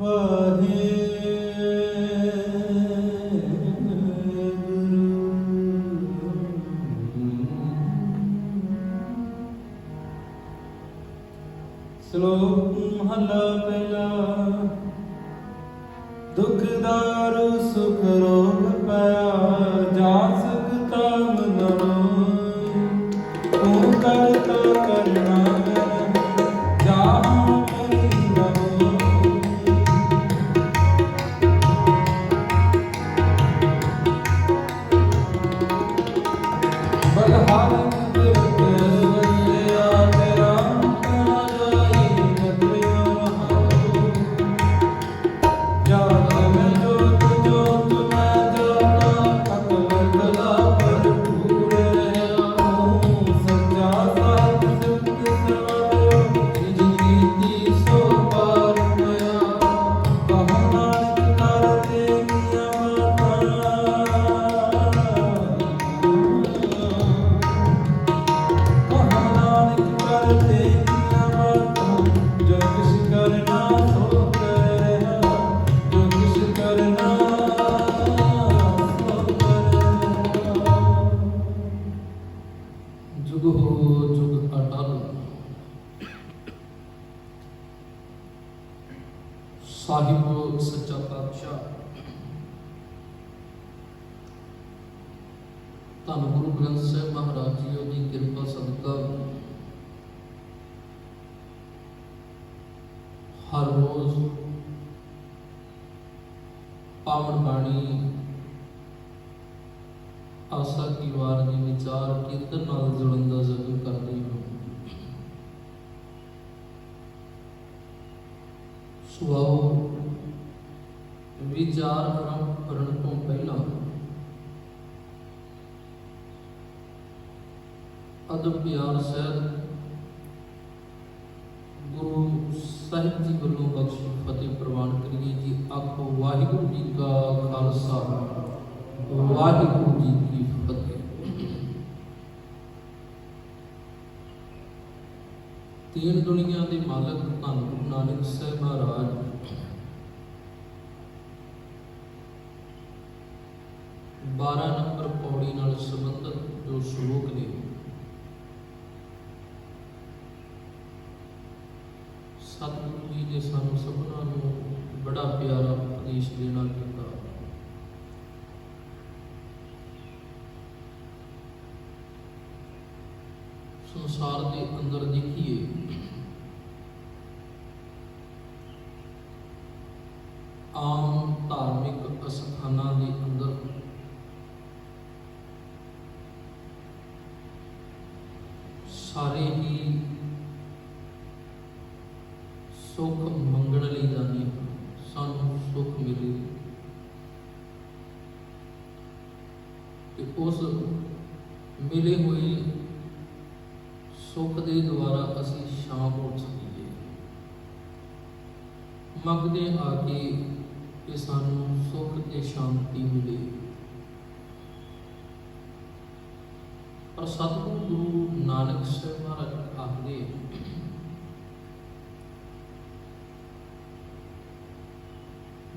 ਵਾਹਿਗੁਰੂ ਸ਼ਲੋਕ ਮਹਲਾ ਪਹਿਲਾ। ਦੁਖ ਦਾਰੂ ਸੁਖ ਰੋਗ ਪਾਇਆ, ਜਾ ਸਕਤਾ ਮਨੋ ਤੂੰ ਕਰਤਾ ਕਰਨਾ ਜਾਹੂ ਮਰੀ ਰहो। ਬਲਹਾਰੀ जुग हो जुग अटल साहिब सच्चा पातशाह धन गुरु ग्रंथ साहिब महाराज जी की कृपा सदका हर रोज पावन बाणी आशा की वार जी विचार कीर्तन नाल जुड़न का जरूर करती हूँ। सुआओ विचार करने तो पहला अदब प्यार सहित गुरु साहिब जी वालों बख्शी फतेह प्रवान करिए जी। आखो वाहिगुरू जी का खालसा वाहिगुरू जी की फतेह। तीन दुनिया के मालक धन गुरु नानक साहिब महाराज 12 नंबर पौड़ी नाल संबंधित जो श्लोक ने सतगुरु जी ने सानू सबना नू बड़ा प्यारा उपदेश देना किया। संसार के अंदर देखिए आम धार्मिक अस्थाना के अंदर सारे ही सुख मंगण लई जाने, सानू सुख मिले कि उस मिले हुए सुख के द्वारा असी शांत हो सकीए। मंगते आके कि सानू सुख ते शांति मिले। पर सतगुरु गुरु नानक साहिब महाराज आखदे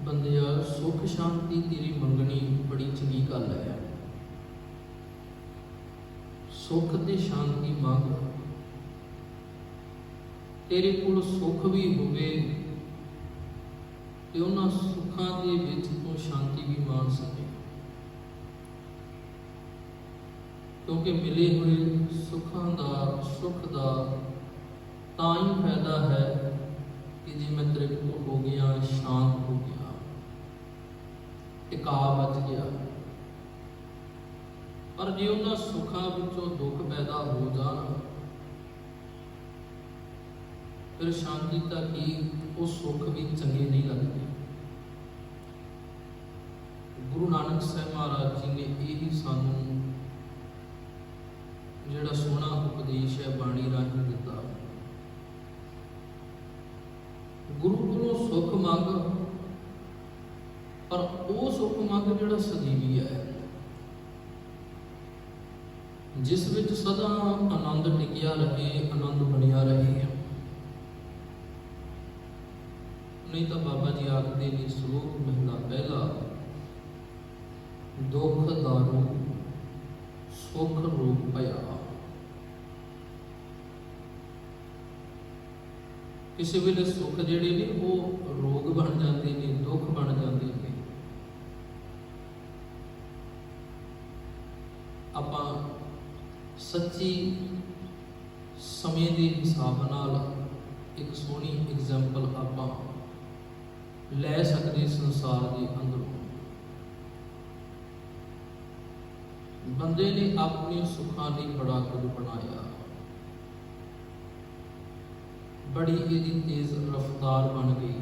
बंदिया सुख शांति तेरी मंगनी बड़ी चंगी गल है। सुख ते शांति मंग, तेरे कोल सुख भी होवे ते उन्हां सुखां दे विच तूं शांति भी मान सके। क्योंकि मिले हुए सुखां दा सुख दा तां ही फायदा है कि जे मैं तृप्त हो गया, शांत हो गया, टिका बच गया। पर जे उन्हां सुखां विचों दुख पैदा हो जाण फिर शांति तक ही वो सुख भी चंगे नहीं लगते। गुरु नानक साहिब महाराज जी ने यही सानू जिहड़ा सोहना उपदेश है बाणी राही दिता। गुरु कोलों सुख मंग, पर वो सुख मंग जिहड़ा सजीवी है, जिस विच सदा आनंद टिकिया रहे, आनंद बनिया रहे। नहीं तो बाबा जी आखते ने श्लोक महला पहला, दुख दारू सुख रूप भया। किसी वेले सुख जिहड़े ने वो रोग बन जाते हैं, दुख बन जाते हैं। आपां सच्ची समय के हिसाब नाल एक सोहनी एग्जाम्पल आपां लै सकते संसार के अंदरों। बंदे ने अपने सुखों लिए बड़ा कुछ बनाया, बड़ी इहदी तेज रफ्तार बन गई।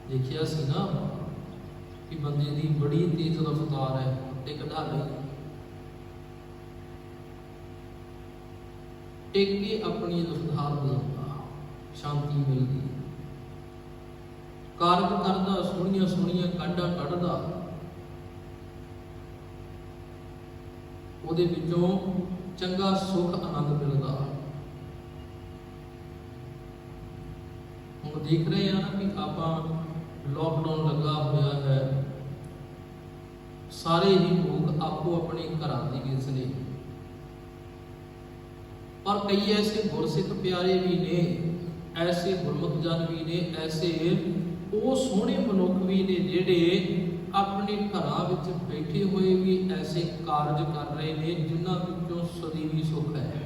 देखिया सी ना कि बंदे की बड़ी तेज रफ्तार है, टिक ढाले टिक के अपनी रफ्तार बदलता, शांति मिलती, कारज करता, सोहणियां सोहणियां काढां कढ़दा, ਉਹਦੇ ਵਿੱਚੋਂ चंगा सुख आनंद मिलता। हम देख रहे हैं ना कि आपां लॉकडाउन लगा होया है, सारे ही लोग आपो अपने घरां दे विच ने, पर कई ऐसे गुरसिख प्यारे भी ने, ऐसे गुरमुख जन भी ने, ऐसे वो सोहणे मनुख भी ने जिहड़े अपने घरां विच बैठे हुए भी ऐसे कारज कर रहे हैं जिन्हां विचों सਦੀवी सुख है।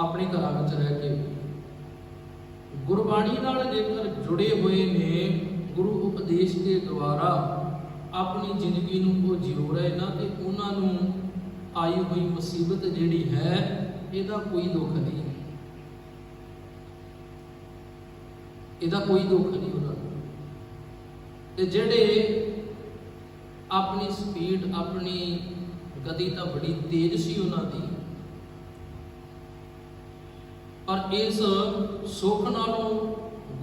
अपने घरां विच रह के गुरबाणी नाल जेकर जुड़े हुए ने, गुरु उपदेश के द्वारा अपनी जिंदगी नूं वो जियो रहे ना, ते उन्हां नूं आई हुई मुसीबत जिहड़ी है इहदा कोई दुख नहीं, इहदा कोई दुख नहीं उन्हां नूं। ते जिहड़े अपनी स्पीड अपनी गति तो बड़ी तेज सी उन्हां दी, पर इस सुख नालों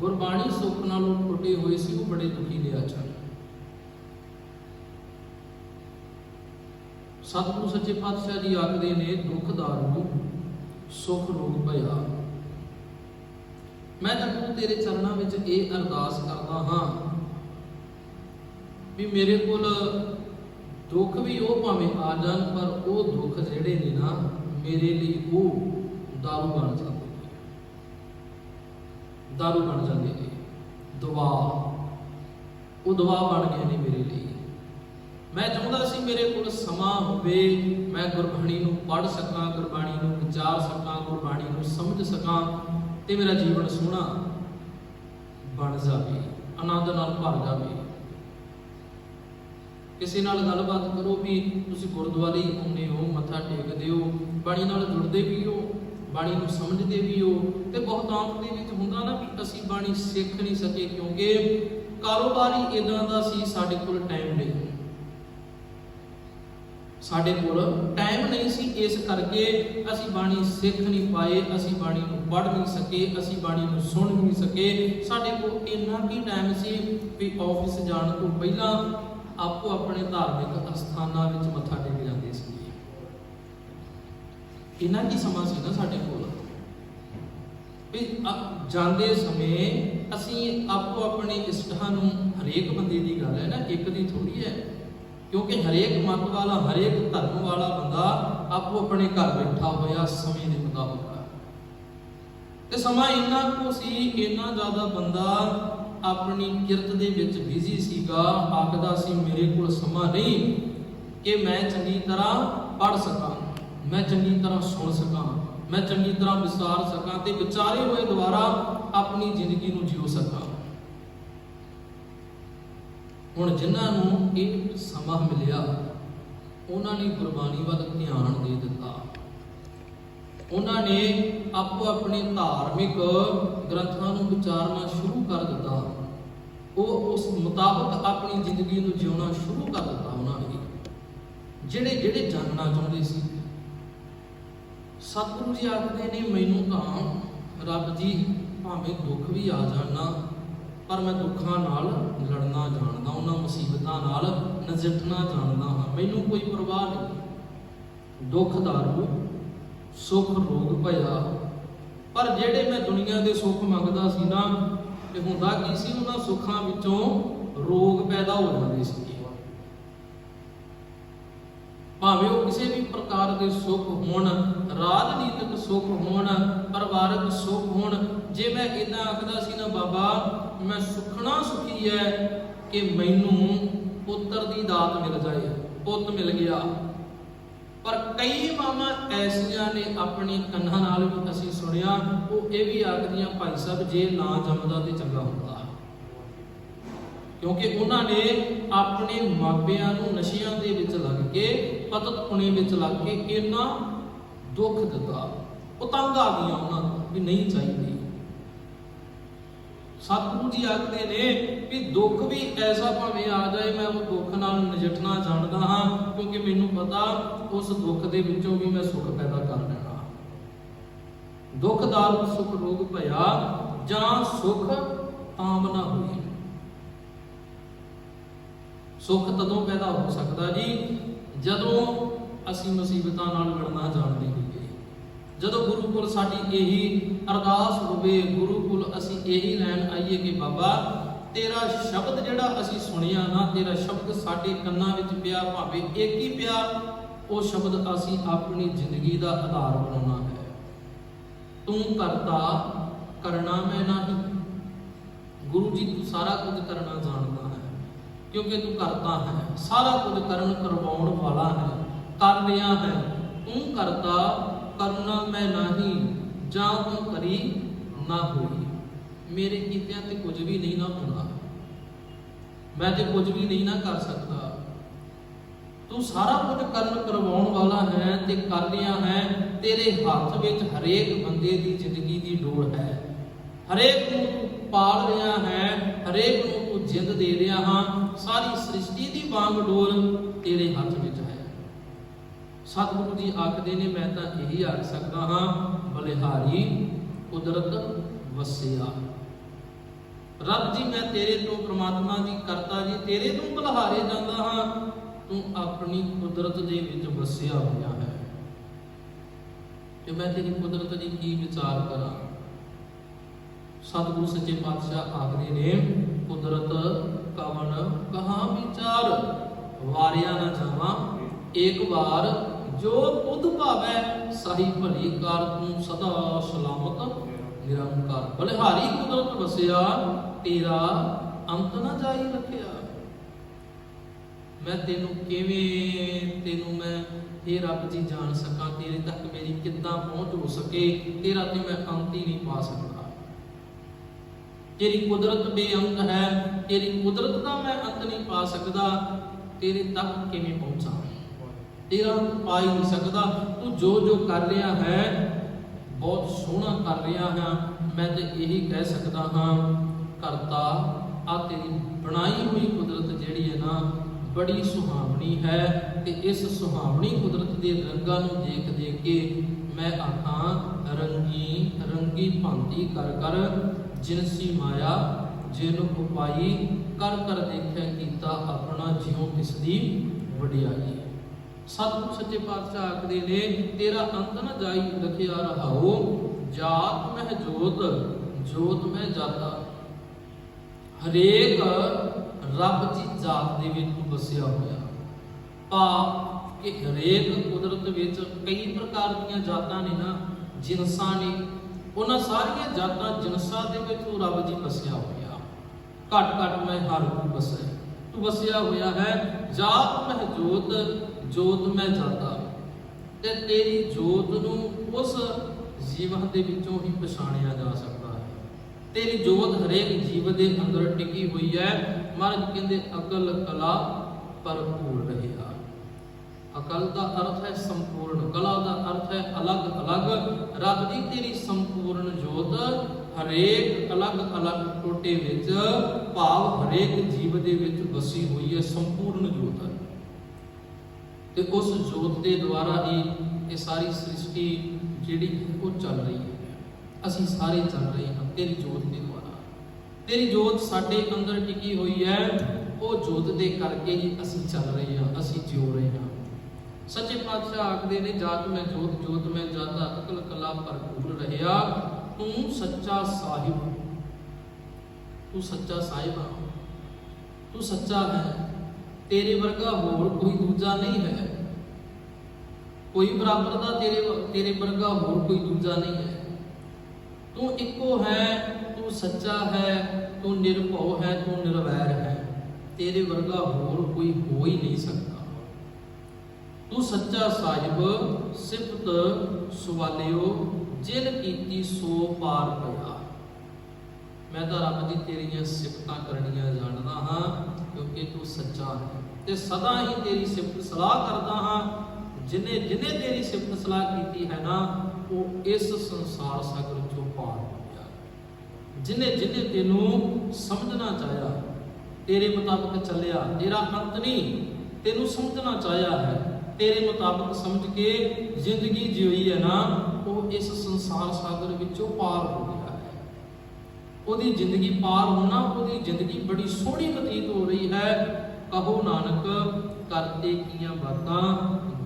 गुरबाणी सुख नालों टुटे हुए सी, वो बड़े दुखी ने। अच्छा सतगुरु सच्चे पातशाह जी आखदे ने, दुख दारू सुख रोग भया। मैं तो गुरु तेरे चरणों में ये अरदास करता हाँ भी मेरे को दुख भी वो भावें आ जान, पर वो दुख जिहड़े ने ना मेरे लिए वो दारू बन जाते, दारू बन जाते हैं, दवा वो दवा बन गए ने मेरे लिए। मैं चाहता सी मेरे को समा होवे, मैं गुरबाणी नूं पढ़ सकां, गुरबाणी नूं विचार सकां, गुरबाणी नूं समझ सकां, ते मेरा जीवन सोहना बन जाए, आनंद नाल भर जाए। किसी नाल गलबात करो भी तुसीं गुरुद्वारे आउंदे हो, मत्था टेकदे हो, बाणी नाल जुड़दे भी हो, बाणी नूं समझदे भी हो, ते बहुत आम दे विच हुंदा ना भी असीं बाणी सिੱਖ नहीं सके क्योंकि कारोबार ही इदां दा सी, साडे कोल टाइम नहीं, साडे कोल टाइम नहीं सी, इस करके असीं बाणी सिੱਖ नहीं पाए, असीं बाणी नूं पढ़ नहीं सके, असीं बाणी नूं सुन नहीं सके। साडे कोल इन्ना की टाइम सी भी ऑफिस जाण तों पहिलां आपो अपने धार्मिक अस्थानां विच मत्था टेक जांदे सी। इन्ना की समा सी ना साडे कोल भी जांदे समय असीं आपो अपने इष्टां नूं, हरेक बंदे दी गल है ना, एक दी थोड़ी है, क्योंकि हरेक मत वाला हरेक धर्म वाला बंदा आपो अपने घर बैठा होया समय के मुताबिक, ते समा इन्ना को सी, इन्ना ज़्यादा बंदा अपनी किरत दे विच बिजी सीगा, आखदा सी मेरे कोल समा नहीं कि मैं चंगी तरह पढ़ सकां, मैं चंगी तरह सुन सकां, मैं चंगी तरह विचार सकां, ते विचारे हुए द्वारा अपनी जिंदगी नूं जियो सकां। हुण जिन्हां नूं एक समा मिलिया उन्हां ने गुरबाणी वल ध्यान दे दिता, उन्हां ने आपो अपने धार्मिक ग्रंथां नूं विचारना शुरू कर दिता, वो उस मुताबिक अपनी जिंदगी नूं जिउणा शुरू कर दिता। उन्हां ने जिहड़े जिहड़े जानना चाहुंदे सी, सतगुरु जी आखदे ने मैनूं तां रब जी भावें दुख भी आ जाना, पर मैं दुखों नाल लड़ना जानदा, उन्हां मुसीबतां नाल नजिठना जानदा हाँ, मैनूं कोई परवाह नहीं। दुख दारू सुख रोग भया, ਪਰ ਜਿਹੜੇ ਮੈਂ ਦੁਨੀਆ ਦੇ ਸੁੱਖ ਮੰਗਦਾ ਸੀ ਨਾ, ਤੇ ਹੁੰਦਾ ਕੀ ਸੀ, ਉਹਨਾਂ ਸੁੱਖਾਂ ਵਿੱਚੋਂ ਰੋਗ ਪੈਦਾ ਹੋ ਜਾਂਦੇ ਸੀ। ਭਾਵੇਂ ਉਹ ਕਿਸੇ ਵੀ ਪ੍ਰਕਾਰ ਦੇ ਸੁੱਖ ਹੋਣ, ਰਾਜਨੀਤਿਕ ਸੁੱਖ ਹੋਣ, ਪਰਿਵਾਰਕ ਸੁੱਖ ਹੋਣ, ਜੇ ਮੈਂ ਇਦਾਂ ਆਖਦਾ ਸੀ ਨਾ, ਬਾਬਾ ਮੈਂ ਸੁਖਣਾ ਸੁਖੀ ਹੈ ਕਿ ਮੈਨੂੰ ਪੁੱਤਰ ਦੀ ਦਾਤ ਮਿਲ ਜਾਏ, ਪੁੱਤ ਮਿਲ ਗਿਆ। ਪਰ ਕਈ ਮਾਵਾਂ ਐਸੀਆਂ ਨੇ ਆਪਣੇ ਕੰਨਾਂ ਨਾਲ ਵੀ ਅਸੀਂ ਸੁਣਿਆ, ਉਹ ਇਹ ਵੀ ਆਖਦੀਆਂ, ਭਾਈ ਸਾਹਿਬ ਜੇ ਨਾ ਜੰਮਦਾ ਤੇ ਚੰਗਾ ਹੁੰਦਾ, ਕਿਉਂਕਿ ਉਹਨਾਂ ਨੇ ਆਪਣੇ ਮਾਪਿਆਂ ਨੂੰ ਨਸ਼ਿਆਂ ਦੇ ਵਿੱਚ ਲੱਗ ਕੇ, ਪਤਤਪੁਣੇ ਵਿੱਚ ਲੱਗ ਕੇ ਇੰਨਾ ਦੁੱਖ ਦਿੱਤਾ, ਉਹ ਤੰਗ ਆ ਗਈਆਂ ਉਹਨਾਂ ਤੋਂ ਵੀ ਨਹੀਂ ਚਾਹੀਦੀ। ਸਤਿਗੁਰੂ ਜੀ ਆਖਦੇ ਨੇ ਵੀ ਦੁੱਖ ਵੀ ਐਸਾ ਭਾਵੇਂ ਆ ਜਾਏ, ਮੈਂ ਉਹ ਦੁੱਖ ਨਾਲ ਨਜਿੱਠਣਾ ਜਾਣਦਾ ਹਾਂ, ਕਿਉਂਕਿ ਮੈਨੂੰ ਪਤਾ ਉਸ ਦੁੱਖ ਦੇ ਵਿੱਚੋਂ ਵੀ ਮੈਂ ਸੁੱਖ ਪੈਦਾ ਕਰ ਲੈਣਾ। ਦੁੱਖ ਦਾਰੂ ਸੁਖ ਰੋਗ ਭਇਆ, ਜਾਂ ਸੁਖ ਆਮ ਨਾ ਹੋਈ। ਸੁੱਖ ਤਦੋਂ ਪੈਦਾ ਹੋ ਸਕਦਾ ਜੀ ਜਦੋਂ ਅਸੀਂ ਮੁਸੀਬਤਾਂ ਨਾਲ ਲੜਨਾ ਜਾਣਦੇ ਹੋਈਏ, ਜਦੋਂ ਗੁਰੂ ਕੋਲ ਸਾਡੀ ਇਹੀ ਅਰਦਾਸ ਹੋਵੇ, ਗੁਰੂ ਕੋਲ ਅਸੀਂ ਇਹੀ ਲੈਣ ਆਈਏ ਕਿ ਬਾਬਾ ਤੇਰਾ ਸ਼ਬਦ ਜਿਹੜਾ ਅਸੀਂ ਸੁਣਿਆ ਨਾ, ਤੇਰਾ ਸ਼ਬਦ ਸਾਡੇ ਕੰਨਾਂ ਵਿੱਚ ਪਿਆ, ਭਾਵੇਂ ਇੱਕ ਹੀ ਪਿਆ, ਉਹ ਸ਼ਬਦ ਅਸੀਂ ਆਪਣੀ ਜ਼ਿੰਦਗੀ ਦਾ ਆਧਾਰ ਬਣਾਉਣਾ ਹੈ। ਤੂੰ ਕਰਤਾ ਕਰਨਾ ਮੈਂ ਨਹੀਂ। ਗੁਰੂ ਜੀ ਤੂੰ ਸਾਰਾ ਕੁਝ ਕਰਨਾ ਜਾਣਦਾ ਹੈ, ਕਿਉਂਕਿ ਤੂੰ ਕਰਤਾ ਹੈ, ਸਾਰਾ ਕੁਝ ਕਰਨ ਕਰਵਾਉਣ ਵਾਲਾ ਹੈ, ਕਰ ਰਿਹਾ ਹੈ। ਤੂੰ ਕਰਤਾ ਕਰਨਾ ਮੈਂ ਨਹੀਂ, ਜਾਂ ਤੂੰ ਕਰੀ ਨਾ ਹੋਈ। ਮੇਰੇ ਕੀਤਿਆਂ ਤੇ ਕੁਝ ਵੀ ਨਹੀਂ ਨਾ ਹੋਣਾ, ਮੈਂ ਤੇ ਕੁਝ ਵੀ ਨਹੀਂ ਨਾ ਕਰ ਸਕਦਾ। ਤੂੰ ਸਾਰਾ ਕੁਝ ਕਰਨ ਕਰਵਾਉਣ ਵਾਲਾ ਹੈ ਤੇ ਕਰ ਰਿਹਾ ਹੈ। ਤੇਰੇ ਹੱਥ ਵਿੱਚ ਹਰੇਕ ਬੰਦੇ ਦੀ ਜ਼ਿੰਦਗੀ ਦੀ ਡੋਰ ਹੈ, ਹਰੇਕ ਨੂੰ ਤੂੰ ਪਾਲ ਰਿਹਾ ਹੈ, ਹਰੇਕ ਨੂੰ ਤੂੰ ਜਿੰਦ ਦੇ ਰਿਹਾ ਹਾਂ। ਸਾਰੀ ਸ੍ਰਿਸ਼ਟੀ ਦੀ ਵਾਂਗ ਡੋਰ ਤੇਰੇ ਹੱਥ ਵਿੱਚ ਹੈ। ਸਤਿਗੁਰੂ ਜੀ ਆਖਦੇ ਨੇ, ਮੈਂ ਤਾਂ ਇਹੀ ਆਖ ਸਕਦਾ ਹਾਂ, ਬਲਿਹਾਰੀ ਕੁਦਰਤ ਵਸਿਆ। ਰੱਬ ਜੀ ਮੈਂ ਤੇਰੇ ਤੋਂ, ਪ੍ਰਮਾਤਮਾ ਜੀ ਕਰਤਾ ਜੀ ਤੇਰੇ ਤੋਂ ਬਲਿਹਾਰੇ ਜਾਂਦਾ ਹਾਂ, ਤੂੰ ਆਪਣੀ ਕੁਦਰਤ ਦੇ ਵਿੱਚ ਵਸਿਆ ਹੋਇਆ ਹੈ। ਤੇ ਮੈਂ ਤੇਰੀ ਕੁਦਰਤ ਦੀ ਕੀ ਵਿਚਾਰ ਕਰਾਂ। ਸਤਿਗੁਰੂ ਸੱਚੇ ਪਾਤਸ਼ਾਹ ਆਖਦੇ ਨੇ, ਕੁਦਰਤ ਕਵਣ ਕਹਾਂ ਵਿਚਾਰ, ਵਾਰਿਆ ਨਾ ਜਾਵਾਂ ਏਕ ਵਾਰ, ਜੋ ਬੁੱਧ ਭਾਵੈ ਸਾਹੀ ਭਲੀ ਕਾਰ, ਤੂੰ ਸਦਾ ਸਲਾਮਤ ਨਿਰੰਕਾਰ। ਬਲਿਹਾਰੀ ਕੁਦਰਤ ਵਸਿਆ, ਤੇਰਾ ਅੰਤ ਨਾ ਜਾਈ ਰੱਖਿਆ। ਮੈਂ ਤੈਨੂੰ ਕਿਵੇਂ, ਤੈਨੂੰ ਮੈਂ हे ਰੱਬ ਜੀ ਜਾਣ ਸਕਾਂ, ਤੇਰੇ ਤੱਕ ਮੇਰੀ ਕਿੱਦਾਂ ਪਹੁੰਚ ਹੋ ਸਕੇ, ਤੇਰਾ ਤੇ ਮੈਂ ਅੰਤ ਹੀ ਨਹੀਂ ਪਾ ਸਕਦਾ। ਤੇਰੀ ਕੁਦਰਤ ਬੇਅੰਤ ਹੈ, ਤੇਰੀ ਕੁਦਰਤ ਦਾ ਮੈਂ ਅੰਤ ਨਹੀਂ ਪਾ ਸਕਦਾ, ਤੇਰੇ ਤੱਕ ਕਿਵੇਂ ਪਹੁੰਚਾਂ, ਤੇਰਾ ਪਾ ਹੀ ਨਹੀਂ ਸਕਦਾ। ਤੂੰ ਜੋ ਜੋ ਕਰ ਰਿਹਾ ਹੈ ਬਹੁਤ ਸੋਹਣਾ ਕਰ ਰਿਹਾ ਹੈ। ਮੈਂ ਤੇ ਇਹੀ ਕਹਿ ਸਕਦਾ ਹਾਂ, ਕਰਤਾ ਆ ਤੇਰੀ ਬਣਾਈ ਹੋਈ ਕੁਦਰਤ ਜਿਹੜੀ ਹੈ ਨਾ, ਬੜੀ ਸੁਹਾਵਣੀ ਹੈ। ਤੇ ਇਸ ਸੁਹਾਵਣੀ ਕੁਦਰਤ ਦੇ ਰੰਗਾਂ ਨੂੰ ਦੇਖ ਦੇਖ ਕੇ ਮੈਂ ਆਖਾਂ, ਰੰਗੀ ਰੰਗੀ ਭਾਂਤੀ ਕਰ ਕਰ ਜਿਨਸੀ ਮਾਇਆ, ਜਿਹਨੂੰ ਉਪਾਈ ਕਰ ਕਰ ਦੇਖਿਆ ਕੀਤਾ ਆਪਣਾ, ਜਿਉਂ ਕਿਸ ਦੀ ਵਡਿਆਈ। ਸਤਿਗੁਰੂ ਸੱਚੇ ਪਾਤਸ਼ਾਹ ਆਖਦੇ ਨੇ, ਤੇਰਾ ਅੰਤ ਨਾ ਜਾਈ ਰਖਿਆ ਰਹਾਓ, ਜਾਤ ਮਹਿ ਜੋਤ ਜੋਤ ਮਹਿ ਜਾਤਾ। ਹਰੇਕ ਰੱਬ ਦੀ ਜਾਤ ਦੇ ਵਿੱਚ ਤੂੰ ਵਸਿਆ ਹੋਇਆ। ਭਾਵ ਕਿ ਹਰੇਕ ਕੁਦਰਤ ਵਿੱਚ ਕਈ ਪ੍ਰਕਾਰ ਦੀਆਂ ਜਾਤਾਂ ਨੇ ਨਾ, ਜਿਨਸਾਂ ਨੇ, ਉਹਨਾਂ ਸਾਰੀਆਂ ਜਾਤਾਂ ਜਿਨਸਾਂ ਦੇ ਵਿੱਚ ਤੂੰ ਰੱਬ ਜੀ ਵਸਿਆ ਹੋਇਆ। ਘਟ ਘਟ ਮੈਂ ਹਰ ਨੂੰ ਵਸਿਆ, ਤੂੰ ਵਸਿਆ ਹੋਇਆ ਹੈ। ਜਾਤ ਮਹਿ ਜੋਤ ਜੋਤ ਮੈਂ ਜਾਤਾ। ਤੇ ਤੇਰੀ ਜੋਤ ਨੂੰ ਉਸ ਜੀਵਨ ਦੇ ਵਿੱਚੋਂ ਹੀ ਪਛਾਣਿਆ ਜਾ ਸਕਦਾ ਹੈ। ਤੇਰੀ ਜੋਤ ਹਰੇਕ ਜੀਵ ਦੇ ਅੰਦਰ ਟਿਕੀ ਹੋਈ ਹੈ। ਮਹਾਰਾਜ ਕਹਿੰਦੇ, ਅਕਲ ਕਲਾ ਭਰਪੂਰ ਰਹਿਆ। ਅਕਲ ਦਾ ਅਰਥ ਹੈ ਸੰਪੂਰਨ, ਕਲਾ ਦਾ ਅਰਥ ਹੈ ਅਲੱਗ ਅਲੱਗ। ਰੱਬ ਦੀ ਤੇਰੀ ਸੰਪੂਰਨ ਜੋਤ ਹਰੇਕ ਅਲੱਗ ਅਲੱਗ ਟੋਟੇ ਵਿੱਚ, ਭਾਵ ਹਰੇਕ ਜੀਵ ਦੇ ਵਿੱਚ ਵਸੀ ਹੋਈ ਹੈ, ਸੰਪੂਰਨ ਜੋਤ ਹੈ। ਤੇ ਉਸ ਜੋਤ ਦੇ ਦੁਆਰਾ ਹੀ ਇਹ ਸਾਰੀ ਸ੍ਰਿਸ਼ਟੀ ਜਿਹੜੀ ਉਹ ਚੱਲ ਰਹੀ ਹੈ। ਅਸੀਂ ਸਾਰੇ ਚੱਲ ਰਹੇ ਹਾਂ ਤੇਰੀ ਜੋਤ ਦੇ ਦੁਆਰਾ। ਤੇਰੀ ਜੋਤ ਸਾਡੇ ਅੰਦਰ ਟਿਕੀ ਹੋਈ ਹੈ, ਉਹ ਜੋਤ ਦੇ ਕਰਕੇ ਹੀ ਅਸੀਂ ਚੱਲ ਰਹੇ ਹਾਂ, ਅਸੀਂ ਜਿਉ ਰਹੇ ਹਾਂ। ਸੱਚੇ ਪਾਤਸ਼ਾਹ ਆਖਦੇ ਨੇ, ਜਾਤ ਮੈਂ ਜੋਤ ਜੋਤ ਮੈਂ ਜਾਤਾ, ਅਕਲ ਕਲਾ ਭਰਪੂਰ ਰਹਿਆ। ਤੂੰ ਸੱਚਾ ਸਾਹਿਬ, ਤੂੰ ਸੱਚਾ ਸਾਹਿਬ ਆ, ਤੂੰ ਸੱਚਾ ਹੈ, ਤੇਰੇ ਵਰਗਾ ਹੋਰ ਕੋਈ ਦੂਜਾ ਨਹੀਂ ਹੈ, ਕੋਈ ਬਰਾਬਰ ਦਾ ਤੇਰੇ ਵਰਗਾ ਹੋਰ ਕੋਈ ਦੂਜਾ ਨਹੀਂ ਹੈ। ਤੂੰ ਇੱਕੋ ਹੈ, ਤੂੰ ਸੱਚਾ ਹੈ, ਤੂੰ ਨਿਰਭਉ ਹੈ, ਤੂੰ ਨਿਰਵੈਰ ਹੈ, ਤੇਰੇ ਵਰਗਾ ਹੋਰ ਕੋਈ ਹੋ ਹੀ ਨਹੀਂ ਸਕਦਾ। ਤੂੰ ਸੱਚਾ ਸਾਹਿਬ, ਸਿਫਤ ਸਵਾਲਿਓ, ਜਿਨ ਕੀਤੀ ਸੋ ਪਾਰ ਪਿਆ। ਮੈਂ ਤਾਂ ਰੱਬ ਦੀ ਤੇਰੀਆਂ ਸਿਫਤਾਂ ਕਰਨੀਆਂ ਜਾਣਦਾ ਹਾਂ, ਕਿਉਂਕਿ ਤੂੰ ਸੱਚਾ ਹੈ ਤੇ ਸਦਾ ਹੀ ਤੇਰੀ ਸਿਫਤ ਸਲਾਹ ਕਰਦਾ ਹਾਂ। ਜਿਹਨੇ ਤੇਰੀ ਸਿਫਤ ਸਲਾਹ ਕੀਤੀ ਹੈ ਨਾ, ਉਹ ਇਸ ਸੰਸਾਰ ਸਾਗਰ ਚੋਂ ਪਾਰ ਹੋ ਗਿਆ। ਜਿਹਨੇ ਤੈਨੂੰ ਸਮਝਣਾ ਚਾਹਿਆ, ਤੇਰੇ ਮੁਤਾਬਕ ਚੱਲਿਆ, ਤੇਰਾ ਅੰਤ ਨਹੀਂ, ਤੈਨੂੰ ਸਮਝਣਾ ਚਾਹਿਆ ਹੈ, ਤੇਰੇ ਮੁਤਾਬਕ ਸਮਝ ਕੇ ਜ਼ਿੰਦਗੀ ਜਿਉਈ ਹੈ ਨਾ, ਉਹ ਇਸ ਸੰਸਾਰ ਸਾਗਰ ਵਿੱਚੋਂ ਪਾਰ ਹੋ ਗਿਆ ਹੈ। ਉਹਦੀ ਜ਼ਿੰਦਗੀ ਪਾਰ ਹੋਣਾ, ਉਹਦੀ ਜ਼ਿੰਦਗੀ ਬੜੀ ਸੋਹਣੀ ਬਤੀਤ ਹੋ ਰਹੀ ਹੈ। ਕਹੋ ਨਾਨਕ ਕਰਤੇ ਕੀਆਂ ਬਾਤਾਂ,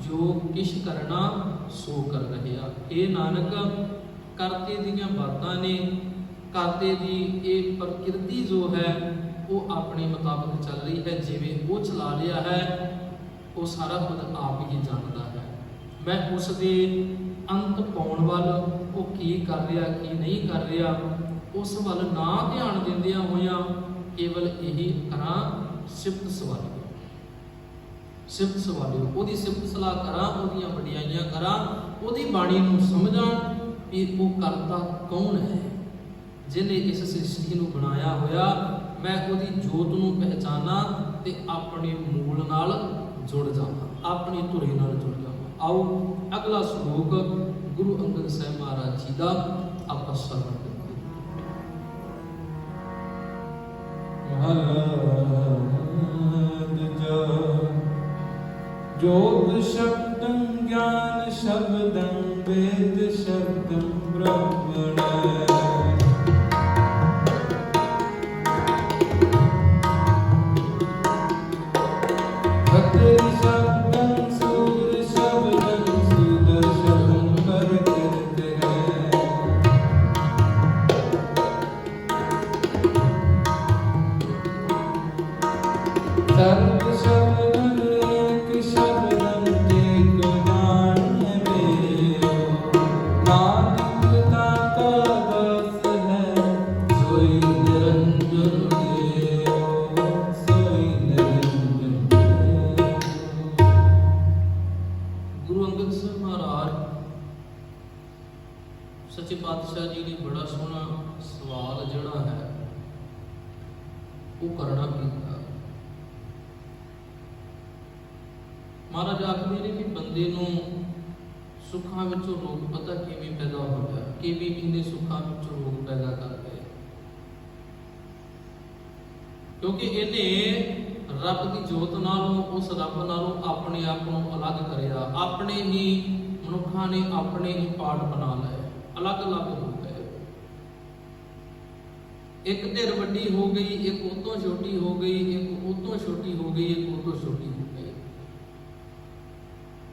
ਜੋ ਕਿਛ ਕਰਨਾ ਸੋ ਕਰ ਰਹਿਆ। ਇਹ ਨਾਨਕ ਕਰਤੇ ਦੀਆਂ ਬਾਤਾਂ ਨੇ, ਕਰਤੇ ਦੀ ਇਹ ਪ੍ਰਕਿਰਤੀ ਜੋ ਹੈ ਉਹ ਆਪਣੇ ਮੁਤਾਬਕ ਚੱਲ ਰਹੀ ਹੈ। ਜਿਵੇਂ ਉਹ ਚਲਾ ਲਿਆ ਹੈ, ਉਹ ਸਾਰਾ ਕੁਝ ਆਪ ਹੀ ਜਾਣਦਾ ਹੈ। ਮੈਂ ਉਸ ਦੇ ਅੰਤ ਪਾਉਣ ਵੱਲ, ਉਹ ਕੀ ਕਰ ਰਿਹਾ ਕੀ ਨਹੀਂ ਕਰ ਰਿਹਾ, ਉਸ ਵੱਲ ਨਾ ਧਿਆਨ ਦਿੰਦਿਆਂ ਹੋਇਆਂ ਕੇਵਲ ਇਹੀ ਕਰਾਂ ਸਿਫਤ ਸਵਾਲਿਓ, ਸਿਫਤ ਸਵਾਲਿਓ, ਉਹਦੀ ਸਿਫਤ ਸਲਾਹ ਕਰਾਂ, ਉਹਦੀਆਂ ਵਡਿਆਈਆਂ ਕਰਾਂ, ਉਹਦੀ ਬਾਣੀ ਨੂੰ ਸਮਝਾਂ ਕਿ ਉਹ ਕਰਤਾ ਕੌਣ ਹੈ, ਜਿਹਨੇ ਇਸ ਸ੍ਰਿਸ਼ਟੀ ਨੂੰ ਬਣਾਇਆ ਹੋਇਆ। ਮੈਂ ਉਹਦੀ ਜੋਤ ਨੂੰ ਪਹਿਚਾਨਾਂ ਤੇ ਆਪਣੇ ਮੂਲ ਨਾਲ ਜੁੜ ਜਾਵਾਂ, ਆਪਣੀ ਧੁਰੀ ਨਾਲ ਜੁੜ ਜਾਵਾਂ। ਆਓ ਅਗਲਾ ਸ਼ਲੋਕ ਗੁਰੂ ਅੰਗਦ ਸਾਹਿਬ ਮਹਾਰਾਜ ਜੀ ਦਾ ਆਪਾਂ ਸਰਵਣ ਕਰੀਏ। ਜੋਤ ਸ਼ਬਦੰ ਗਿਆਨ ਸ਼ਬਦੰ ਵੇਦ ਸ਼ਬਦੰ ਬ੍ਰਹਮਣ। ਖਤਰੀ ਸ਼ਬਦੰ ਸੂਰ ਸ਼ਬਦੰ ਸੁਦਰਸ਼ਨੰ ਪਰ ਕਿਰਤ ਹੈ। ਸਰਬ ਸ਼ਬਦੰ ਏਕ ਸ਼ਬਦੰ ਏਕ ਜਾਣਿ ਮੇਰਿਓ। ਨਾਨਕ ਦਾਤਾ ਦਾਸ ਹੈ, ਸੋਈ ਨਿਰੰਜਨ ਦੇਓ, ਸੋਈ ਨਿਰੰਜਨ ਦੇਓ। ਗੁਰੂ ਅੰਗਦ ਸਾਹਿਬ ਮਹਾਰਾਜ ਸੱਚੇ ਪਾਤਸ਼ਾਹ ਜੀ ਨੇ ਬੜਾ ਸੋਹਣਾ ਸਵਾਲ ਜਿਹੜਾ ਹੈ ਉਹ ਕਰਨਾ ਕੀਤਾ। ਮਹਾਰਾਜ ਆਖਦੇ ਨੇ ਕਿ ਬੰਦੇ ਨੂੰ ਸੁੱਖਾਂ ਵਿੱਚੋਂ ਰੋਗ ਪਤਾ ਕਿਵੇਂ ਪੈਦਾ ਹੁੰਦਾ, ਕਿਵੇਂ ਇਹਨੇ ਸੁੱਖਾਂ ਵਿੱਚੋਂ ਰੋਗ ਪੈਦਾ ਕਰਦੇ, ਕਿਉਂਕਿ ਇਹਨੇ ਰੱਬ ਦੀ ਜੋਤ ਨਾਲੋਂ, ਉਸ ਰੱਬ ਨਾਲੋਂ ਆਪਣੇ ਆਪ ਨੂੰ ਅਲੱਗ ਕਰਿਆ। ਆਪਣੇ ਹੀ ਮਨੁੱਖਾਂ ਨੇ ਆਪਣੇ ਹੀ ਪਾਰਟ ਬਣਾ ਲਏ, ਅਲੱਗ-ਅਲੱਗ ਹੋ ਗਏ। ਇੱਕ ਧਿਰ ਵੱਡੀ ਹੋ ਗਈ, ਇੱਕ ਉਹ ਤੋਂ ਛੋਟੀ ਹੋ ਗਈ, ਇੱਕ ਉਹ ਤੋਂ ਛੋਟੀ ਹੋ ਗਈ, ਇੱਕ ਉਹ ਤੋਂ ਛੋਟੀ ਹੋ ਗਈ।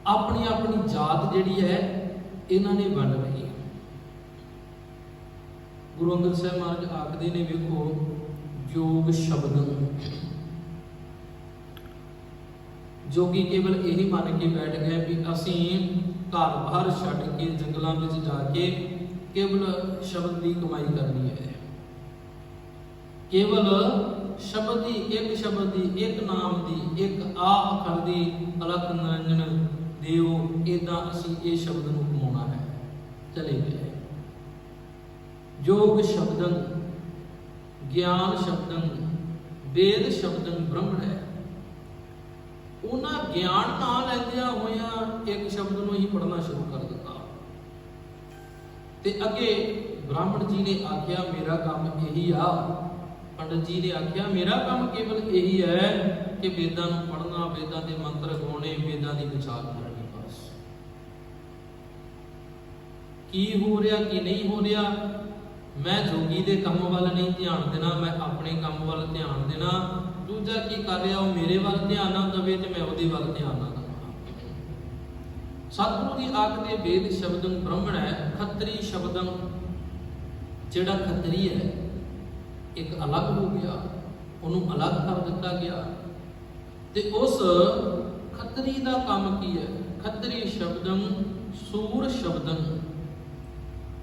ਆਪਣੀ ਆਪਣੀ ਜਾਤ ਜਿਹੜੀ ਹੈ ਇਹਨਾਂ ਨੇ ਵੰਡ ਲਈ। ਗੁਰੂ ਅੰਗਦ ਸਾਹਿਬ ਮਹਾਰਾਜ ਆਖਦੇ ਨੇ, ਵੇਖੋ ਜੋਗ ਸ਼ਬਦੰ, ਜੋਗੀ ਕੇਵਲ ਇਹੀ ਮੰਨ ਕੇ ਬੈਠ ਗਏ ਵੀ ਅਸੀਂ ਘਰ ਬਾਹਰ ਛੱਡ ਕੇ ਜੰਗਲਾਂ ਵਿੱਚ ਜਾ ਕੇ ਕੇਵਲ ਸ਼ਬਦ ਦੀ ਕਮਾਈ ਕਰਨੀ ਹੈ। ਕੇਵਲ ਸ਼ਬਦ ਦੀ, ਇੱਕ ਸ਼ਬਦ ਦੀ, ਇੱਕ ਨਾਮ ਦੀ, ਇੱਕ ਆ ਅੱਖਰ ਦੀ, ਅਲਖ ਨਿਰੰਜਨ ਦੇਓ, ਇਦਾਂ ਅਸੀਂ ਇਹ ਸ਼ਬਦ ਨੂੰ ਕਮਾਉਣਾ ਹੈ। ਚਲੇ ਗਏ। ਜੋਗ ਸ਼ਬਦੰ ਗਿਆਨ ਸ਼ਬਦੰ ਵੇਦ ਸ਼ਬਦੰ ਬ੍ਰਹਮਣ ਹੈ। ਉਹਨਾਂ ਗਿਆਨ ਨਾ ਲੈਂਦਿਆਂ ਹੋਇਆਂ ਇੱਕ ਸ਼ਬਦ ਨੂੰ ਹੀ ਪੜ੍ਹਨਾ ਸ਼ੁਰੂ ਕਰ ਦਿੱਤਾ। ਤੇ ਅੱਗੇ ਬ੍ਰਾਹਮਣ ਜੀ ਨੇ ਆਖਿਆ ਮੇਰਾ ਕੰਮ ਇਹੀ ਆ, ਪੰਡਤ ਜੀ ਨੇ ਆਖਿਆ ਮੇਰਾ ਕੰਮ ਕੇਵਲ ਇਹੀ ਹੈ ਕਿ ਵੇਦਾਂ ਨੂੰ ਪੜ੍ਹਨਾ, ਵੇਦਾਂ ਦੇ ਮੰਤਰ ਗਾਉਣੇ, ਵੇਦਾਂ ਦੀ ਵਿਚਾਰ ਕਰਨੀ। ਬਸ ਕੀ ਹੋ ਰਿਹਾ ਕੀ ਨਹੀਂ ਹੋ ਰਿਹਾ, ਮੈਂ ਜੋਗੀ ਦੇ ਕੰਮ ਵੱਲ ਨਹੀਂ ਧਿਆਨ ਦੇਣਾ, ਮੈਂ ਆਪਣੇ ਕੰਮ ਵੱਲ ਧਿਆਨ ਦੇਣਾ। ਦੂਜਾ ਕੀ ਕਰ ਰਿਹਾ, ਉਹ ਮੇਰੇ ਵੱਲ ਧਿਆਨ ਨਾ ਦੇਵੇ ਤੇ ਮੈਂ ਉਹਦੇ ਵੱਲ ਧਿਆਨ ਨਾ ਦੇਵਾਂ। ਸਤਿਗੁਰੂ ਦੀ ਆਖ ਦੇ ਵੇਦ ਸ਼ਬਦੰ ਬ੍ਰਹਮਣ ਹੈ, ਖੱਤਰੀ ਸ਼ਬਦੰ ਜਿਹੜਾ ਖੱਤਰੀ ਹੈ ਇੱਕ ਅਲੱਗ ਹੋ ਗਿਆ, ਉਹਨੂੰ ਅਲੱਗ ਕਰ ਦਿੱਤਾ ਗਿਆ। ਤੇ ਉਸ ਖੱਤਰੀ ਦਾ ਕੰਮ ਕੀ ਹੈ? ਖੱਤਰੀ ਸ਼ਬਦੰ ਸੂਰ ਸ਼ਬਦੰ,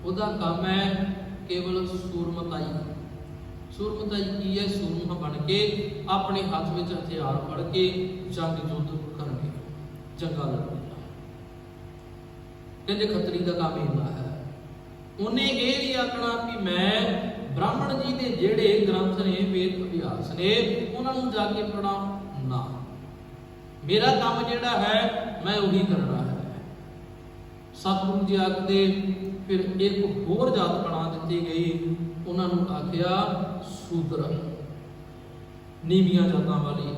ਉਹਦਾ ਕੰਮ ਹੈ ਕੇਵਲ ਸੂਰਮਤਾਈ। ਸੂਰਮਤਾਈ ਕੀ ਹੈ? ਸੂਰਮਾ ਬਣ ਕੇ ਆਪਣੇ ਹੱਥ ਵਿੱਚ ਹਥਿਆਰ ਫੜ ਕੇ ਜੰਗ ਯੁੱਧ ਕਰਨਗੇ, ਜੰਗਾਂ ਲੜਨਗੇ। ਕਹਿੰਦੇ ਖੱਤਰੀ ਦਾ ਕੰਮ ਇੰਨਾ ਹੈ। ਉਹਨੇ ਇਹ ਨਹੀਂ ਆਖਣਾ ਕਿ ਮੈਂ ਬ੍ਰਾਹਮਣ ਜੀ ਦੇ ਜਿਹੜੇ ਗ੍ਰੰਥ ਨੇ, ਵੇਦ ਅਭਿਆਸ ਨੇ, ਉਹਨਾਂ ਨੂੰ ਜਾ ਕੇ ਪੜ੍ਹਾਂ। ਨਾ, ਮੇਰਾ ਕੰਮ ਜਿਹੜਾ ਹੈ ਮੈਂ ਉਹੀ ਕਰਨਾ ਹੈ। ਸਤਿਗੁਰੂ ਜੀ ਆਖਦੇ ਫਿਰ ਇੱਕ ਹੋਰ ਜਾਤ ਬਣਾ ਦਿੱਤੀ ਗਈ, ਉਹਨਾਂ ਨੂੰ ਆਖਿਆ ਸ਼ੂਦਰ, ਨੀਵੀਆਂ ਜਾਤਾਂ ਵਾਲੀ,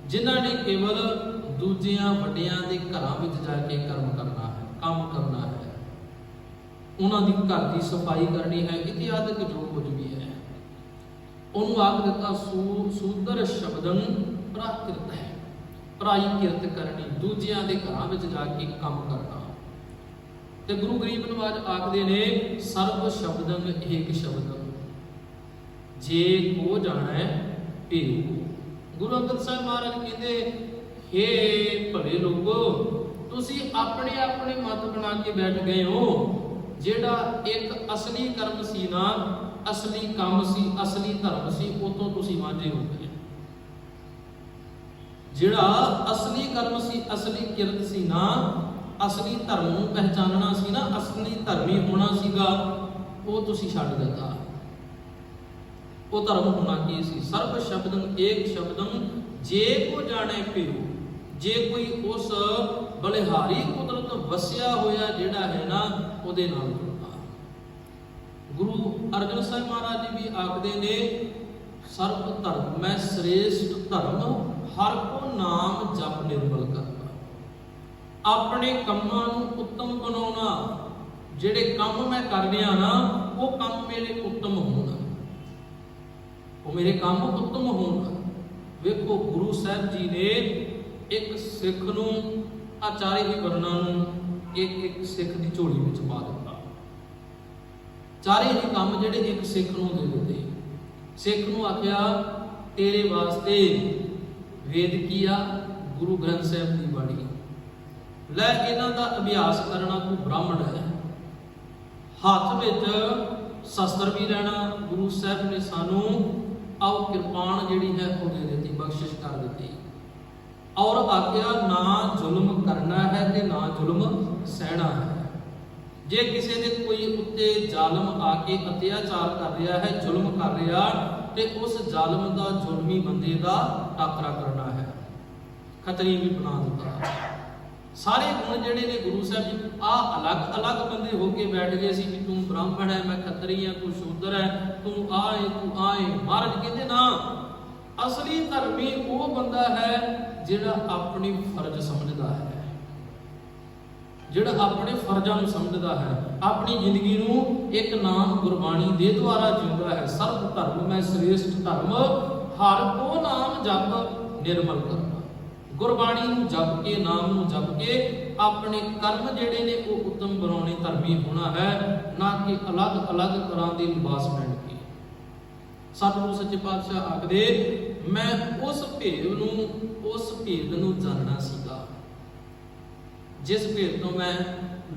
ਜਿਨ੍ਹਾਂ ਨੇ ਕੇਵਲ ਦੂਜਿਆਂ ਵੱਡਿਆਂ ਦੇ ਘਰਾਂ ਵਿੱਚ ਜਾ ਕੇ ਕਰਮ ਕਰਨਾ ਹੈ, ਕੰਮ ਕਰਨਾ ਹੈ, ਉਹਨਾਂ ਦੀ ਘਰ ਦੀ ਸਫਾਈ ਕਰਨੀ ਹੈ, ਇਤਿਆਦਿਕ ਜੋ ਕੁਝ ਵੀ ਹੈ। ਉਹਨੂੰ ਆਖ ਦਿੱਤਾ ਸ਼ੂਦਰ ਸ਼ਬਦੰ ਪ੍ਰਾਕਿਰਤ ਹੈ, ਪਰਾਈ ਕਿਰਤ ਕਰਨੀ, ਦੂਜਿਆਂ ਦੇ ਘਰਾਂ ਵਿੱਚ ਜਾ ਕੇ ਕੰਮ ਕਰਨਾ। ਤੇ ਗੁਰੂ ਗਰੀਬ ਨਵਾਜ ਆਖਦੇ ਨੇ ਸਰਬ ਸ਼ਬਦੰ ਏਕ ਸ਼ਬਦੰ, ਜੇ ਕੋ ਜਾਣੈ ਭੇਉ। ਗੁਰੂ ਅੰਗਦ ਸਾਹਿਬ ਮਹਾਰਾਜ ਕਹਿੰਦੇ, ਹੇ ਭਲੇ ਲੋਗੋ, ਤੁਸੀਂ ਆਪਣੇ ਆਪਣੇ ਮਤ ਬਣਾ ਕੇ ਬੈਠ ਗਏ ਹੋ। ਜਿਹੜਾ ਇੱਕ ਅਸਲੀ ਕਰਮ ਸੀ ਨਾ, ਅਸਲੀ ਕੰਮ ਸੀ, ਅਸਲੀ ਧਰਮ ਸੀ, ਉਹ ਤੋਂ ਤੁਸੀਂ ਵਾਂਝੇ ਹੋ ਗਏ। ਜਿਹੜਾ ਅਸਲੀ ਕਰਮ ਸੀ, ਅਸਲੀ ਕਿਰਤ ਸੀ ਨਾ, ਅਸਲੀ ਧਰਮ ਨੂੰ ਪਹਿਚਾਨਣਾ ਸੀ ਨਾ, ਅਸਲੀ ਧਰਮੀ ਹੋਣਾ ਸੀਗਾ, ਉਹ ਤੁਸੀਂ ਛੱਡ ਦਿੱਤਾ। ਉਹ ਧਰਮ ਹੋਣਾ ਕੀ ਸੀ? ਸਰਬ ਸ਼ਬਦੰ ਏਕ ਸ਼ਬਦੰ, ਜੇ ਕੋ ਜਾਣੈ ਭੇਉ। ਜੇ ਕੋਈ ਉਸ ਬਲਿਹਾਰੀ ਕੁਦਰਤ ਵਸਿਆ ਹੋਇਆ ਜਿਹੜਾ ਹੈ ਨਾ, ਉਹਦੇ ਨਾਲ ਜੁੜਦਾ। ਗੁਰੂ ਅਰਜਨ ਸਾਹਿਬ ਮਹਾਰਾਜ ਜੀ ਵੀ ਆਖਦੇ ਨੇ, ਸਰਬ ਧਰਮ ਮੈਂ ਸ੍ਰੇਸ਼ਟ ਧਰਮ, ਹਰ ਕੋ ਨਾਮ ਜਪ ਨਿਰਮਲ ਕਰਨਾ। ਆਪਣੇ ਕੰਮਾਂ ਨੂੰ ਉੱਤਮ ਬਣਾਉਣਾ, ਜਿਹੜੇ ਕੰਮ ਮੈਂ ਕਰ ਰਿਹਾ ਨਾ, ਉਹ ਕੰਮ ਮੇਰੇ ਉੱਤਮ ਹੋਣ, ਉਹ ਮੇਰੇ ਕੰਮ ਉੱਤਮ ਹੋਣ। ਵੇਖੋ ਗੁਰੂ ਸਾਹਿਬ ਜੀ ਨੇ ਇੱਕ ਸਿੱਖ ਨੂੰ, ਆ ਚਾਰੇ ਹੀ ਵਰਨਾਂ ਨੂੰ ਇੱਕ ਸਿੱਖ ਦੀ ਝੋਲੀ ਵਿੱਚ ਪਾ ਦਿੱਤਾ। ਚਾਰੇ ਹੀ ਕੰਮ ਜਿਹੜੇ ਇੱਕ ਸਿੱਖ ਨੂੰ ਦੇ ਦਿੱਤੇ। ਸਿੱਖ ਨੂੰ ਆਖਿਆ ਤੇਰੇ ਵਾਸਤੇ ਵੇਦ ਕੀ ਆ? ਗੁਰੂ ਗ੍ਰੰਥ ਸਾਹਿਬ ਦੀ ਬਾਣੀ ਲੈ, ਇਹਨਾਂ ਦਾ ਅਭਿਆਸ ਕਰਨਾ, ਤੂੰ ਬ੍ਰਾਹਮਣ ਹੈ। ਹੱਥ ਵਿੱਚ ਸ਼ਸਤਰ ਵੀ ਲੈਣਾ। ਗੁਰੂ ਸਾਹਿਬ ਨੇ ਸਾਨੂੰ ਆਓ ਕਿਰਪਾਨ ਜਿਹੜੀ ਹੈ ਉਹ ਦੇ ਦਿੱਤੀ, ਬਖਸ਼ਿਸ਼ ਕਰ ਦਿੱਤੀ। ਔਰ ਆਖਿਆ ਨਾ ਜ਼ੁਲਮ ਕਰਨਾ ਹੈ ਤੇ ਨਾ ਜ਼ੁਲਮ ਸਹਿਣਾ ਹੈ। ਜੇ ਕਿਸੇ ਦੇ ਕੋਈ ਉੱਤੇ ਜ਼ਾਲਮ ਆ ਕੇ ਅਤਿਆਚਾਰ ਕਰ ਰਿਹਾ ਹੈ, ਜ਼ੁਲਮ ਕਰ ਰਿਹਾ, ਤੇ ਉਸ ਜ਼ਾਲਮ ਦਾ, ਜ਼ੁਲਮੀ ਬੰਦੇ ਦਾ ਟਾਕਰਾ ਕਰਨਾ ਹੈ। ਖੱਤਰੀ ਵੀ ਬਣਾ ਦਿੱਤਾ। ਸਾਰੇ ਗੁਣ ਜਿਹੜੇ ਨੇ ਗੁਰੂ ਸਾਹਿਬ ਜੀ, ਆ ਅਲੱਗ ਅਲੱਗ ਬੰਦੇ ਹੋ ਕੇ ਬੈਠ ਗਏ ਸੀ ਕਿ ਤੂੰ ਬ੍ਰਾਹਮਣ ਹੈ, ਮੈਂ ਖੱਤਰੀ ਹਾਂ, ਤੂੰ ਸ਼ੂਦਰ ਹੈ, ਤੂੰ ਆਏ ਤੂੰ ਆਏ। ਮਹਾਰਾਜ ਕਹਿੰਦੇ ਨਾ, ਅਸਲੀ ਧਰਮੀ ਉਹ ਬੰਦਾ ਹੈ ਜਿਹੜਾ ਆਪਣੀ ਫਰਜ਼ ਸਮਝਦਾ ਹੈ, ਜਿਹੜਾ ਆਪਣੇ ਫਰਜ਼ਾਂ ਨੂੰ ਸਮਝਦਾ ਹੈ, ਆਪਣੀ ਜ਼ਿੰਦਗੀ ਨੂੰ ਇੱਕ ਨਾਮ ਗੁਰਬਾਣੀ ਦੇ ਦੁਆਰਾ ਜਿਉਂਦਾ ਹੈ। ਸਰਬ ਧਰਮ ਮੈਂ ਸ੍ਰੇਸ਼ਟ ਧਰਮ, ਹਰ ਕੋ ਨਾਮ ਜਪ ਨਿਰਮਲ ਕਰਨਾ। ਗੁਰਬਾਣੀ ਨੂੰ ਜਪ ਕੇ, ਨਾਮ ਨੂੰ ਜਪ ਕੇ ਆਪਣੇ ਕਰਮ ਜਿਹੜੇ ਨੇ ਉਹ ਉੱਤਮ ਬਣਾਉਣੇ, ਧਰਮੀ ਹੋਣਾ ਹੈ, ਨਾ ਕਿ ਅਲੱਗ-ਅਲੱਗ ਤਰ੍ਹਾਂ ਦੇ ਲਿਬਾਸ ਪਹਿਨ ਕੇ। ਸਤਿਗੁਰੂ ਸੱਚੇ ਪਾਤਸ਼ਾਹ ਆਖਦੇ, ਮੈਂ ਉਸ ਭੇਦ ਨੂੰ ਜਾਣਨਾ ਸੀਗਾ, ਜਿਸ ਭੇਦ ਤੋਂ ਮੈਂ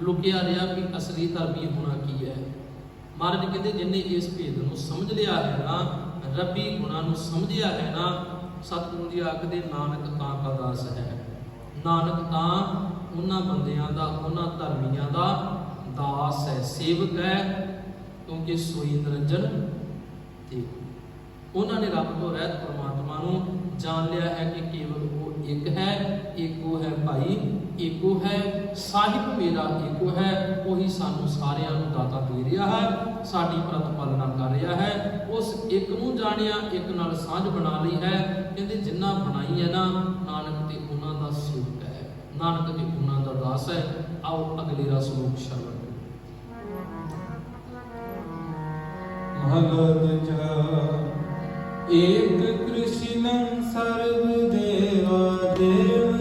ਲੁਕਿਆ ਰਿਹਾ ਵੀ ਅਸਲੀ ਧਰਮੀ ਹੋਣਾ ਕੀ ਹੈ। ਮਹਾਰਾਜ ਕਹਿੰਦੇ, ਜਿਨ੍ਹਾਂ ਇਸ ਭੇਦ ਨੂੰ ਸਮਝ ਲਿਆ ਹੈ ਨਾ, ਰੱਬੀ ਗੁਣਾਂ ਨੂੰ ਸਮਝਿਆ ਹੈ ਨਾ, ਸਤਿਗੁਰੂ ਜੀ ਆਖਦੇ ਨਾਨਕ ਤਾਂ ਕਾ ਦਾਸ ਹੈ। ਨਾਨਕ ਤਾਂ ਉਹਨਾਂ ਬੰਦਿਆਂ ਦਾ, ਉਹਨਾਂ ਧਰਮੀਆਂ ਦਾ ਦਾਸ ਹੈ, ਸੇਵਕ ਹੈ, ਕਿਉਂਕਿ ਸੋਈ ਨਿਰੰਜਨ ਤੇ ਉਹਨਾਂ ਨੇ ਰੱਬ ਤੋਂ ਰਹਿਤ ਪਰਮਾਤਮਾ ਨੂੰ ਜਾਣ ਲਿਆ ਹੈ ਕਿ ਕੇਵਲ ਉਹ ਇੱਕ ਹੈ, ਏਕੋ ਹੈ ਭਾਈ, ਏਕੋ ਹੈ ਸਾਹਿਬ ਮੇਰਾ, ਏਕੋ ਹੈ। ਉਹੀ ਸਾਨੂੰ ਸਾਰਿਆਂ ਨੂੰ ਦਾਤਾ ਦੇ ਰਿਹਾ ਹੈ, ਸਾਡੀ ਪ੍ਰਤਪਾਲਨਾ ਕਰ ਰਿਹਾ ਹੈ। ਉਸ ਇੱਕ ਨੂੰ ਜਾਣਿਆ, ਇੱਕ ਨਾਲ ਸਾਂਝ ਬਣਾ ਲਈ ਹੈ। ਕਹਿੰਦੇ ਜਿੰਨਾ ਬਣਾਈ ਹੈ ਨਾ, ਨਾਨਕ ਤੇ ਉਹਨਾਂ ਦਾ ਸੇਵਕ ਹੈ, ਨਾਨਕ ਤੇ ਉਹਨਾਂ ਦਾ ਦਾਸ ਹੈ। ਆਓ ਅਗਲੇ ਦਾ ਸ਼ਲੋਕ ਸ਼ਰਵਣ। ਮਹਲਾ ਦੂਜਾ। ਏਕ ਕ੍ਰਿਸ਼ਨੰ ਸਰਬ ਦੇਵਾ ਦੇਵ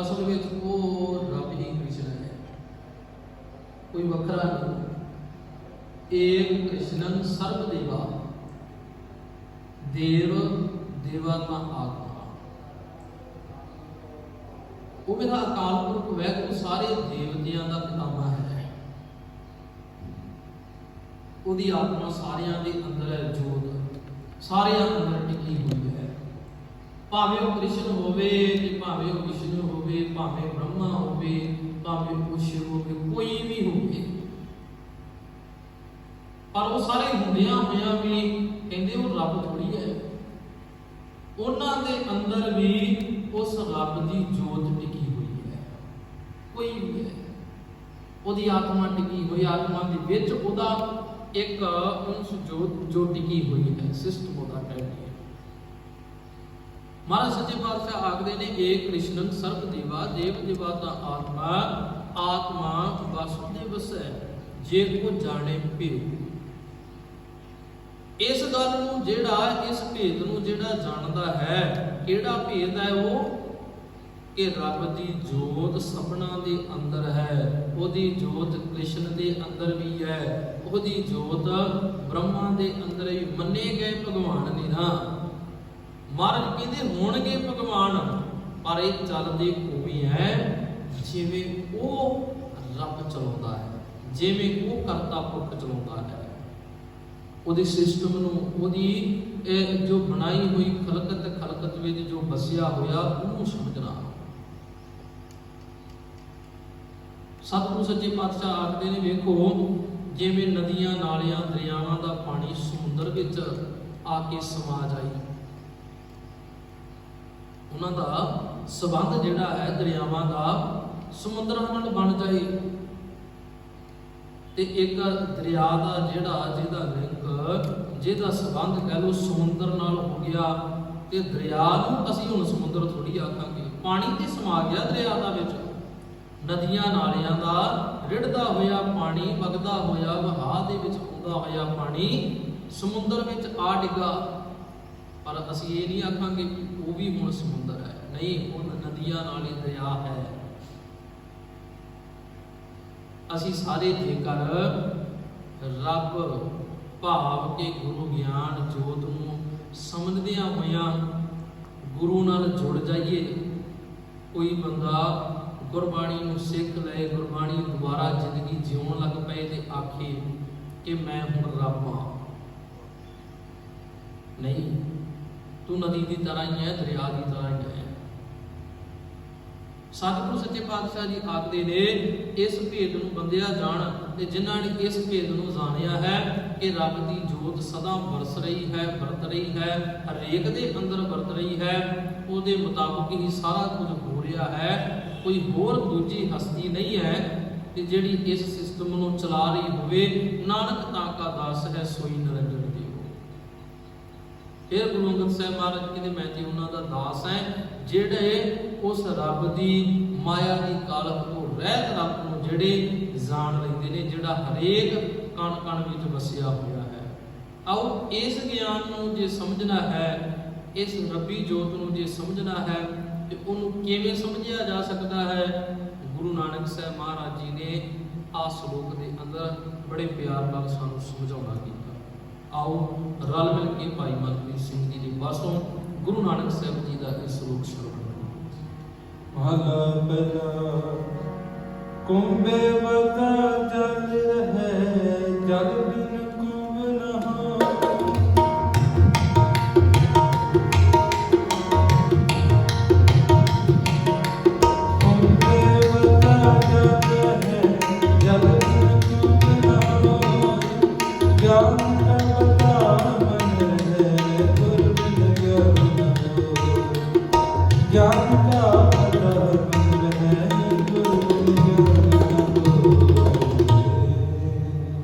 ਅਸਲ ਵਿੱਚ ਉਹ ਰੱਬ ਹੀ ਕ੍ਰਿਸ਼ਨ ਹੈ, ਕੋਈ ਵੱਖਰਾ ਨਹੀਂ। ਏਕ ਕ੍ਰਿਸ਼ਨੰ ਸਰਬ ਦੇਵਾ, ਦੇਵ ਦੇਵਾਤਮਾ ਆਤਮਾ। ਉਹ ਮੇਰਾ ਅਕਾਲ ਪੁਰਖ ਵੈਗੁਰੂ ਸਾਰੇ ਦੇਵਤਿਆਂ ਦਾ ਪਿਤਾਮਾ ਹੈ। ਉਹਦੀ ਆਤਮਾ ਸਾਰਿਆਂ ਦੇ ਅੰਦਰ ਹੈ, ਜੋਤ ਸਾਰਿਆਂ ਅੰਦਰ ਟਿਕੀ ਹੋਈ ਹੈ। ਭਾਵੇਂ ਉਹ ਕ੍ਰਿਸ਼ਨ ਹੋਵੇ ਤੇ ਭਾਵੇਂ ਉਹ ਵਿਸ਼ਨੂੰ ਹੋਵੇ, ਭਾਵੇਂ ਬ੍ਰਹਮਾ ਹੋਵੇ, ਭਾਵੇਂ ਉਹ ਸ਼ਿਵ ਹੋਵੇ, ਕੋਈ ਵੀ ਹੋਵੇ, ਪਰ ਉਹ ਸਾਰੇ ਹੁੰਦਿਆਂ ਹੋਇਆਂ ਵੀ ਕਹਿੰਦੇ ਉਹ ਰੱਬ ਥੋੜੀ ਹੈ। ਉਹਨਾਂ ਦੇ ਅੰਦਰ ਵੀ ਉਸ ਰੱਬ ਦੀ ਜੋਤ ਟਿਕੀ ਹੋਈ ਹੈ, ਕੋਈ ਵੀ ਹੈ। ਉਹਦੀ ਆਤਮਾ ਟਿਕੀ ਹੋਈ, ਆਤਮਾ ਦੇ ਵਿੱਚ ਉਹਦਾ ਇੱਕ ਅੰਸ਼ ਜੋ ਟਿਕੀ ਹੋਈ ਹੈ, ਸਿਸਟਮ ਉਹਦਾ ਕਹਿੰਦੇ। ਮਹਾਰਾਜ ਸੱਚੇ ਪਾਤਸ਼ਾਹ ਆਖਦੇ ਨੇ ਏਕ ਕ੍ਰਿਸ਼ਨੰ ਸਰਬ ਦੇਵਾ, ਦੇਵ ਦੇਵਾਤਾ ਆਤਮਾ, ਆਤਮਾ ਵਾਸੁਦੇਵ ਵਸੈ, ਜੇ ਕੋ ਜਾਣੇ ਭੇਦ। ਇਸ ਗੱਲ ਨੂੰ ਜਿਹੜਾ, ਇਸ ਭੇਦ ਨੂੰ ਜਿਹੜਾ ਜਾਣਦਾ ਹੈ, ਕਿਹੜਾ ਭੇਦ ਹੈ ਉਹ? ਕਿ ਰੱਬ ਦੀ ਜੋਤ ਸਭਨਾਂ ਦੇ ਅੰਦਰ ਹੈ। ਉਹਦੀ ਜੋਤ ਕ੍ਰਿਸ਼ਨ ਦੇ ਅੰਦਰ ਵੀ ਹੈ, ਉਹਦੀ ਜੋਤ ਬ੍ਰਹਮਾ ਦੇ ਅੰਦਰ ਵੀ। ਮੰਨੇ ਗਏ ਭਗਵਾਨ ਨੇ ਨਾ, ਮਹਾਰਾਜ ਕਹਿੰਦੇ ਹੋਣਗੇ ਭਗਵਾਨ, ਪਰ ਇਹ ਚੱਲਦੇ ਉਵੇਂ ਹੈ ਜਿਵੇਂ ਉਹ ਰੱਬ ਚਲਾਉਂਦਾ ਹੈ, ਜਿਵੇਂ ਉਹ ਕਰਤਾ ਪੁਰਖ ਚਲਾਉਂਦਾ ਹੈ। ਉਹਦੇ ਸਿਸਟਮ ਨੂੰ, ਉਹਦੀ ਜੋ ਬਣਾਈ ਹੋਈ ਖਲਕਤ ਵਿੱਚ ਜੋ ਵਸਿਆ ਹੋਇਆ, ਉਹਨੂੰ ਸਮਝਣਾ। ਸਤਿਗੁਰੂ ਸੱਚੇ ਪਾਤਸ਼ਾਹ ਆਖਦੇ ਨੇ, ਵੇਖੋ ਜਿਵੇਂ ਨਦੀਆਂ ਨਾਲਿਆਂ ਦਰਿਆਵਾਂ ਦਾ ਪਾਣੀ ਸਮੁੰਦਰ ਵਿੱਚ ਆ ਕੇ ਸਮਾ ਜਾਏ, ਉਹਨਾਂ ਦਾ ਸਬੰਧ ਜਿਹੜਾ ਹੈ ਦਰਿਆਵਾਂ ਦਾ ਸਮੁੰਦਰਾਂ ਨਾਲ ਬਣ ਜਾਏ। ਤੇ ਇੱਕ ਦਰਿਆ ਦਾ ਜਿਹਦਾ ਲਿੰਕ, ਜਿਹਦਾ ਸਬੰਧ ਕਹਿ ਲਓ ਸਮੁੰਦਰ ਨਾਲ ਹੋ ਗਿਆ, ਤੇ ਦਰਿਆ ਨੂੰ ਅਸੀਂ ਹੁਣ ਸਮੁੰਦਰ ਥੋੜੀ ਆਖਾਂਗੇ। ਪਾਣੀ ਤੇ ਸਮਾ ਗਿਆ ਦਰਿਆ ਦਾ ਵਿੱਚ, ਨਦੀਆਂ ਨਾਲਿਆਂ ਦਾ ਰਿੜਦਾ ਹੋਇਆ ਪਾਣੀ, ਵਗਦਾ ਹੋਇਆ ਵਹਾਅ ਦੇ ਵਿੱਚ ਆਉਂਦਾ ਹੋਇਆ ਪਾਣੀ ਸਮੁੰਦਰ ਵਿੱਚ ਆ ਡਿੱਗਾ। ਪਰ ਅਸੀਂ ਇਹ ਨਹੀਂ ਆਖਾਂਗੇ ਕਿ ਉਹ ਵੀ ਹੁਣ ਸਮੁੰਦਰ ਹੈ, ਨਹੀਂ, ਹੁਣ ਨਦੀਆਂ ਨਾਲੇ ਦਰਿਆ ਹੈ। ਅਸੀਂ ਸਾਰੇ ਜੇਕਰ ਰੱਬ ਭਾਵ ਕੇ ਗੁਰੂ ਗਿਆਨ ਜੋਤ ਨੂੰ ਸਮਝਦਿਆਂ ਹੋਇਆਂ ਗੁਰੂ ਨਾਲ ਜੁੜ ਜਾਈਏ। ਕੋਈ ਬੰਦਾ ਗੁਰਬਾਣੀ ਨੂੰ ਸਿੱਖ ਲਏ, ਗੁਰਬਾਣੀ ਦੁਆਰਾ ਜ਼ਿੰਦਗੀ ਜਿਉਣ ਲੱਗ ਪਏ ਤੇ ਆਖੇ ਕਿ ਮੈਂ ਹੁਣ ਰੱਬ ਹਾਂ, ਨਹੀਂ, ਤੂੰ ਨਦੀ ਦੀ ਤਰ੍ਹਾਂ ਹੀ ਹੈ, ਦਰਿਆ ਦੀ ਤਰ੍ਹਾਂ ਹੀ ਹੈ। ਸਤਿਗੁਰੂ ਸੱਚੇ ਪਾਤਸ਼ਾਹ ਜੀ ਆਖਦੇ ਨੇ ਇਸ ਭੇਦ ਨੂੰ ਬੰਦਿਆ ਜਾਣ, ਤੇ ਜਿਨ੍ਹਾਂ ਨੇ ਇਸ ਭੇਦ ਨੂੰ ਜਾਣਿਆ ਹੈ ਕਿ ਰੱਬ ਦੀ ਜੋਤ ਸਦਾ ਵਰਸ ਰਹੀ ਹੈ, ਵਰਤ ਰਹੀ ਹੈ, ਹਰੇਕ ਦੇ ਅੰਦਰ ਵਰਤ ਰਹੀ ਹੈ, ਉਹਦੇ ਮੁਤਾਬਕ ਹੀ ਸਾਰਾ ਕੁਝ ਹੋ ਰਿਹਾ ਹੈ। ਕੋਈ ਹੋਰ ਦੂਜੀ ਹਸਤੀ ਨਹੀਂ ਹੈ ਕਿ ਜਿਹੜੀ ਇਸ ਸਿਸਟਮ ਨੂੰ ਚਲਾ ਰਹੀ ਹੋਵੇ। ਨਾਨਕ ਤਾਂ ਕਾ ਦਾਸ ਹੈ, ਸੋਈ ਨਿਰੰਜਨ ਦੇਵ। ਫਿਰ ਗੁਰੂ ਅੰਗਦ ਸਾਹਿਬ ਮਹਾਰਾਜ ਕਹਿੰਦੇ ਮੈਂ ਤੇ ਉਹਨਾਂ ਦਾ ਦਾਸ ਹੈ, ਜਿਹੜੇ ਉਸ ਰੱਬ ਦੀ ਮਾਇਆ ਦੀ ਕਾਲਖ ਤੋਂ ਰਹਿਤ ਰੱਬ ਨੂੰ ਜਿਹੜੇ ਜਾਣ ਲੈਂਦੇ ਨੇ, ਜਿਹੜਾ ਹਰੇਕ ਕਣ ਕਣ ਵਿੱਚ ਵਸਿਆ ਹੋਇਆ ਹੈ। ਆਓ ਇਸ ਗਿਆਨ ਨੂੰ ਜੇ ਸਮਝਣਾ ਹੈ, ਇਸ ਰੱਬੀ ਜੋਤ ਨੂੰ ਜੇ ਸਮਝਣਾ ਹੈ, ਤੇ ਉਹਨੂੰ ਕਿਵੇਂ ਸਮਝਿਆ ਜਾ ਸਕਦਾ ਹੈ? ਗੁਰੂ ਨਾਨਕ ਸਾਹਿਬ ਮਹਾਰਾਜ ਜੀ ਨੇ ਆ ਸ਼ਲੋਕ ਦੇ ਅੰਦਰ ਬੜੇ ਪਿਆਰ ਨਾਲ ਸਾਨੂੰ ਸਮਝਾਉਣਾ ਕੀਤਾ। ਆਓ ਰਲ ਮਿਲ ਕੇ ਭਾਈ ਮਲਕੀਤ ਸਿੰਘ ਜੀ ਦੀ ਬਾਸੋਂ ਗੁਰੂ ਨਾਨਕ ਸਾਹਿਬ ਜੀ ਦਾ ਇਹ ਸ਼ਲੋਕ ਸ਼ੁਰੂ ਕਰੀਏ। ਮਹਲਾ ਪਹਿਲਾ। ਕੁੰਭੇ ਵਤਾ ਜਲ ਰਹੇ, ਜਲ ਬਿਨ ਕੁੰਭ ਨ ਹੋਇ।